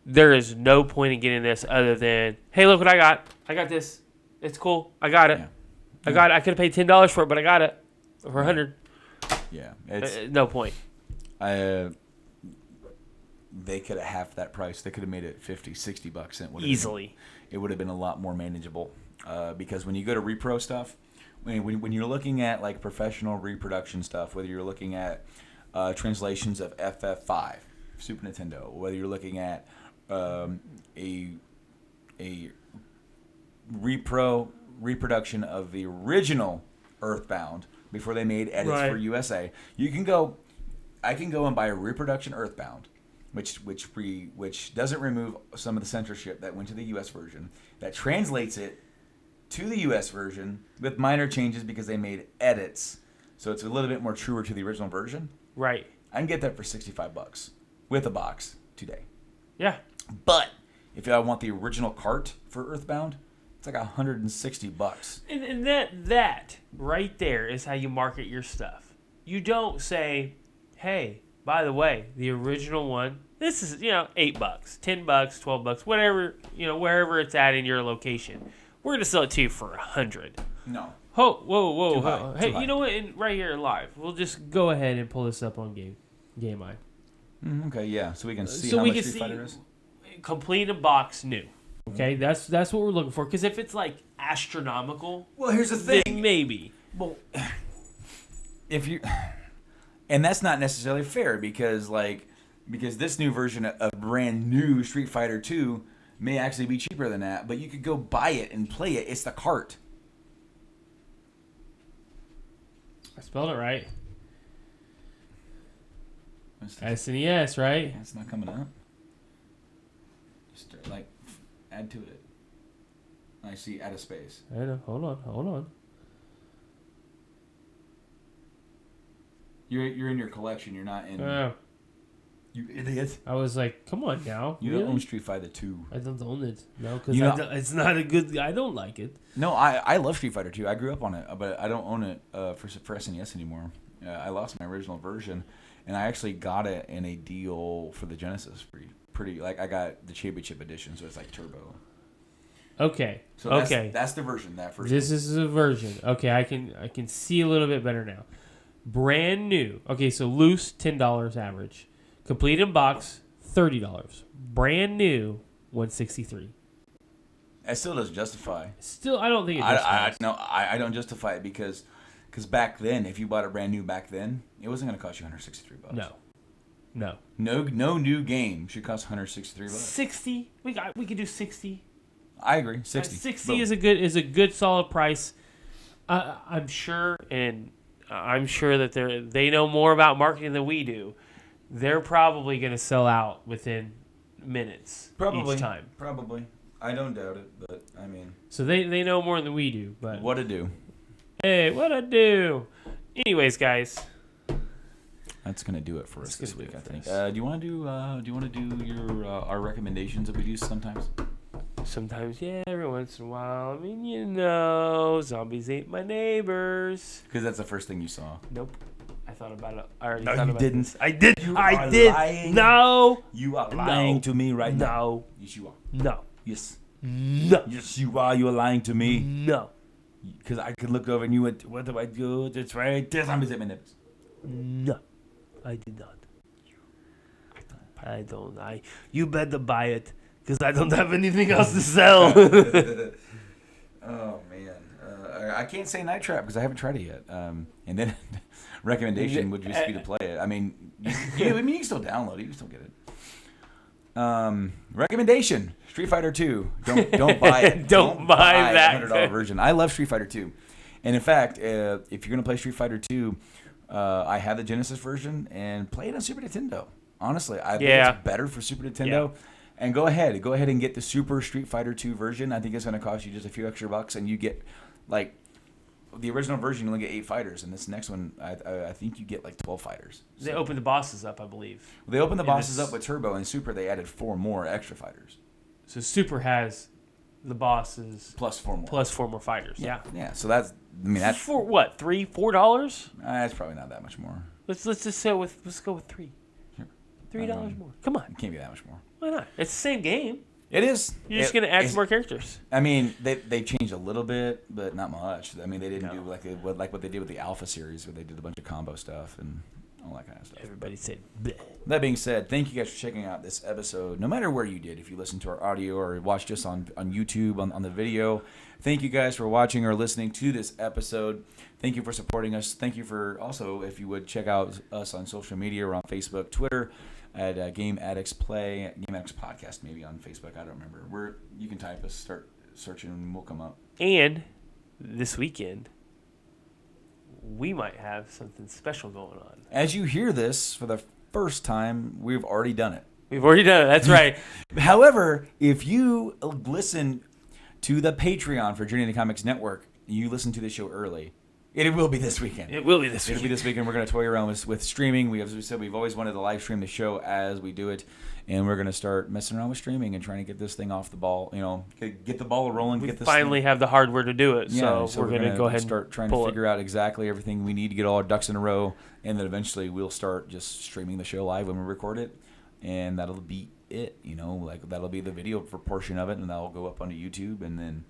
S3: there is no point in getting this other than, hey, look what I got. I got this. It's cool. I got it.
S1: Yeah.
S3: I got it. I could have paid $10 for it, but I got it for $100.
S1: Yeah. It's
S3: No point.
S1: they could have half that price. They could have made it $50, $60.
S3: Easily.
S1: It would have been a lot more manageable. Because when you go to repro stuff, when you're looking at like professional reproduction stuff, whether you're looking at translations of FF5, Super Nintendo, whether you're looking at a reproduction of the original Earthbound before they made edits for USA, I can go and buy a reproduction Earthbound, which doesn't remove some of the censorship that went to the US version, that translates it to the US version with minor changes because they made edits, so it's a little bit more truer to the original version.
S3: Right.
S1: I can get that for $65 with a box today.
S3: Yeah.
S1: But if I want the original cart for Earthbound, it's like $160.
S3: And that right there is how you market your stuff. You don't say, hey, by the way, the original one, this is, $8, $10, $12, whatever, wherever it's at in your location. We're going to sell it to you for $100.
S1: No.
S3: Whoa.
S1: Too high.
S3: Hey,
S1: Too high.
S3: you know what? Right here live, we'll just go ahead and pull this up on Game Eye.
S1: Okay, yeah. So we can see
S3: So
S1: how
S3: we
S1: much
S3: can
S1: Street
S3: see
S1: Fighter is.
S3: complete a box new. Okay, that's what we're looking for. Because if it's like astronomical,
S1: Well, here's the thing.
S3: then maybe.
S1: Well, and that's not necessarily fair because this new version of brand new Street Fighter 2 may actually be cheaper than that, but you could go buy it and play it. It's the cart.
S3: I spelled it right. SNES, right?
S1: It's not coming up. Just add to it. I see add a space.
S3: I know. Hold on.
S1: You're in your collection. You're not in. You idiot.
S3: I was like, come on now.
S1: You
S3: really?
S1: don't own Street Fighter 2.
S3: I don't own it. No, because it's not a good. I don't like it.
S1: No, I love Street Fighter 2. I grew up on it, but I don't own it for SNES anymore. I lost my original version, and I actually got it in a deal for the Genesis. Pretty I got the Championship Edition, so it's like turbo.
S3: Okay.
S1: So that's the version. That version.
S3: This is a version. Okay, I can see a little bit better now. Brand new. Okay, so loose $10 average. Complete in box $30. Brand new $163.
S1: It still doesn't justify.
S3: Still, I don't think it justifies.
S1: I don't justify it because back then, if you bought it brand new back then, it wasn't going to cost you $163.
S3: No.
S1: No new game should cost $163.
S3: 60. We could do 60.
S1: I agree. 60.
S3: 60 is a good solid price. I'm sure that they know more about marketing than we do. They're probably going to sell out within minutes each time.
S1: Probably. I don't doubt it, but I mean.
S3: So they know more than we do. But
S1: what to do?
S3: Hey, what to do? Anyways, guys.
S1: That's gonna do it for us this week, I think.
S3: us.
S1: Do you want to do your our recommendations that we do sometimes?
S3: Sometimes, yeah, every once in a while. I mean, zombies ate my neighbors.
S1: Because that's the first thing you saw.
S3: Nope. I thought about it. I already
S1: No,
S3: thought
S1: you
S3: about
S1: didn't.
S3: this. I did.
S1: You
S3: I
S1: are
S3: did.
S1: lying.
S3: No.
S1: You are lying to me right now.
S3: No.
S1: Yes, you are.
S3: No.
S1: Yes.
S3: No.
S1: Yes, you are. You are lying to me.
S3: No.
S1: Because I could look over and you went, what do I do? That's right. There's zombies at my neighbors.
S3: No. I did not. I don't. You better buy it because I don't have anything else to sell.
S1: Oh man, I can't say Night Trap because I haven't tried it yet. And then recommendation would just be to play it. I mean, you can still download it. You can still get it. Recommendation: Street Fighter 2. Don't buy it.
S3: Don't buy that
S1: $100 version. I love Street Fighter 2, and in fact, if you're gonna play Street Fighter 2, I have the Genesis version and play it on Super Nintendo. Honestly, I think
S3: Yeah.
S1: it's better for Super Nintendo. And go ahead and get the Super Street Fighter 2 version. I think it's going to cost you just a few extra bucks, and you get like the original version. You only get 8 fighters, and this next one, I think you get like 12 fighters. So,
S3: They opened the bosses up, I believe.
S1: they opened the
S3: in
S1: bosses
S3: this-
S1: up with Turbo, and Super they added 4 more extra fighters
S3: So Super has the bosses
S1: plus 4 more.
S3: plus 4 more fighters. Yeah.
S1: Yeah. So that's
S3: For what? $4?
S1: that's probably not that much more.
S3: Let's just go with 3.
S1: Sure.
S3: $3 more. Come on.
S1: It can't be that much more.
S3: Why not? It's the same game.
S1: It is.
S3: You're just gonna add some more characters.
S1: I mean, they changed a little bit, but not much. I mean, they didn't
S3: No.
S1: do like what they did with the Alpha series, where they did a bunch of combo stuff and all that kind of stuff.
S3: Everybody said, bleh.
S1: That being said, thank you guys for checking out this episode. No matter where you did, if you listened to our audio or watched us on YouTube on the video, thank you guys for watching or listening to this episode. Thank you for supporting us. Thank you for also, if you would, check out us on social media or on Facebook, Twitter, at Game Addicts Play, Game Addicts Podcast, maybe on Facebook. I don't remember. You can type us, start searching, and we'll come up.
S3: And this weekend, we might have something special going on.
S1: As you hear this for the first time, we've already done it.
S3: We've already done it. That's right.
S1: However, if you listen to the Patreon for Journey to Comics Network, you listen to the show early. It will be this weekend.
S3: It will be this
S1: It'll
S3: weekend.
S1: be this weekend. We're going to toy around with streaming. As we said, we've always wanted to live stream the show as we do it, and we're going to start messing around with streaming and trying to get this thing off the ball. Get the ball rolling.
S3: We
S1: get this
S3: finally
S1: thing.
S3: have the hardware to do it,
S1: Yeah,
S3: so we're going to go ahead and
S1: start trying
S3: pull
S1: to
S3: it.
S1: figure out exactly everything we need to get all our ducks in a row, and then eventually we'll start just streaming the show live when we record it, and that'll be it. That'll be the video portion of it, and that'll go up onto YouTube, and then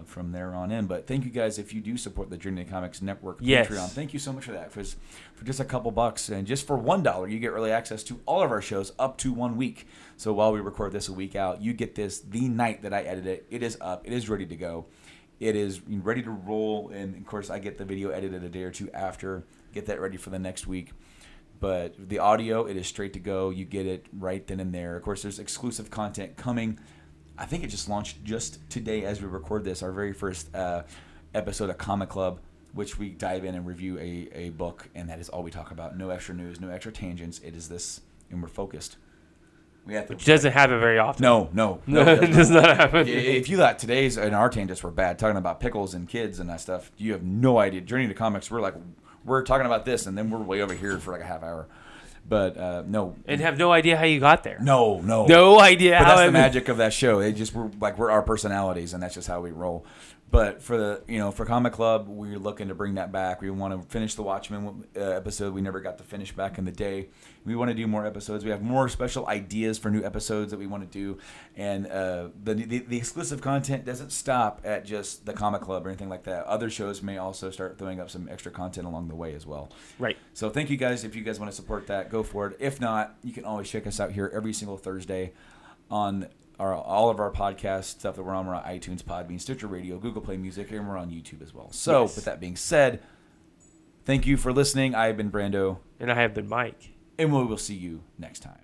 S1: from there on in. But thank you guys if you do support the Journey to Comics Network
S3: Yes.
S1: Patreon. Thank you so much for that. For just a couple bucks, and just for $1, you get early access to all of our shows up to 1 week. So while we record this a week out, you get this the night that I edit it. It is up. It is ready to go. It is ready to roll, and of course I get the video edited a day or two after, get that ready for the next week. But the audio, it is straight to go. You get it right then and there. Of course, there's exclusive content coming. I think it just launched just today as we record this, our very first episode of Comic Club, which we dive in and review a book, and that is all we talk about. No extra news, no extra tangents. It is this, and we're focused. We have to.
S3: Which doesn't happen very often.
S1: No,
S3: it does not happen.
S1: If you thought today's and our tangents were bad, talking about pickles and kids and that stuff, you have no idea. Journey to Comics, we're talking about this, and then we're way over here for like a half hour. But no.
S3: And have no idea how you got there.
S1: No.
S3: No idea
S1: But
S3: how
S1: that's
S3: I
S1: the magic of that show. We're our personalities, and that's just how we roll. But for Comic Club, we're looking to bring that back. We want to finish the Watchmen episode we never got to finish back in the day. We want to do more episodes. We have more special ideas for new episodes that we want to do, and the exclusive content doesn't stop at just the Comic Club or anything like that. Other shows may also start throwing up some extra content along the way as well.
S3: Right.
S1: So thank you guys. If you guys want to support that, go for it. If not, you can always check us out here every single Thursday on all of our podcast stuff that we're on. We're on iTunes, Podbean, Stitcher Radio, Google Play Music, and we're on YouTube as well. So
S3: Yes.
S1: with that being said, thank you for listening. I have been Brando,
S3: And I have been Mike.
S1: and we will see you next time.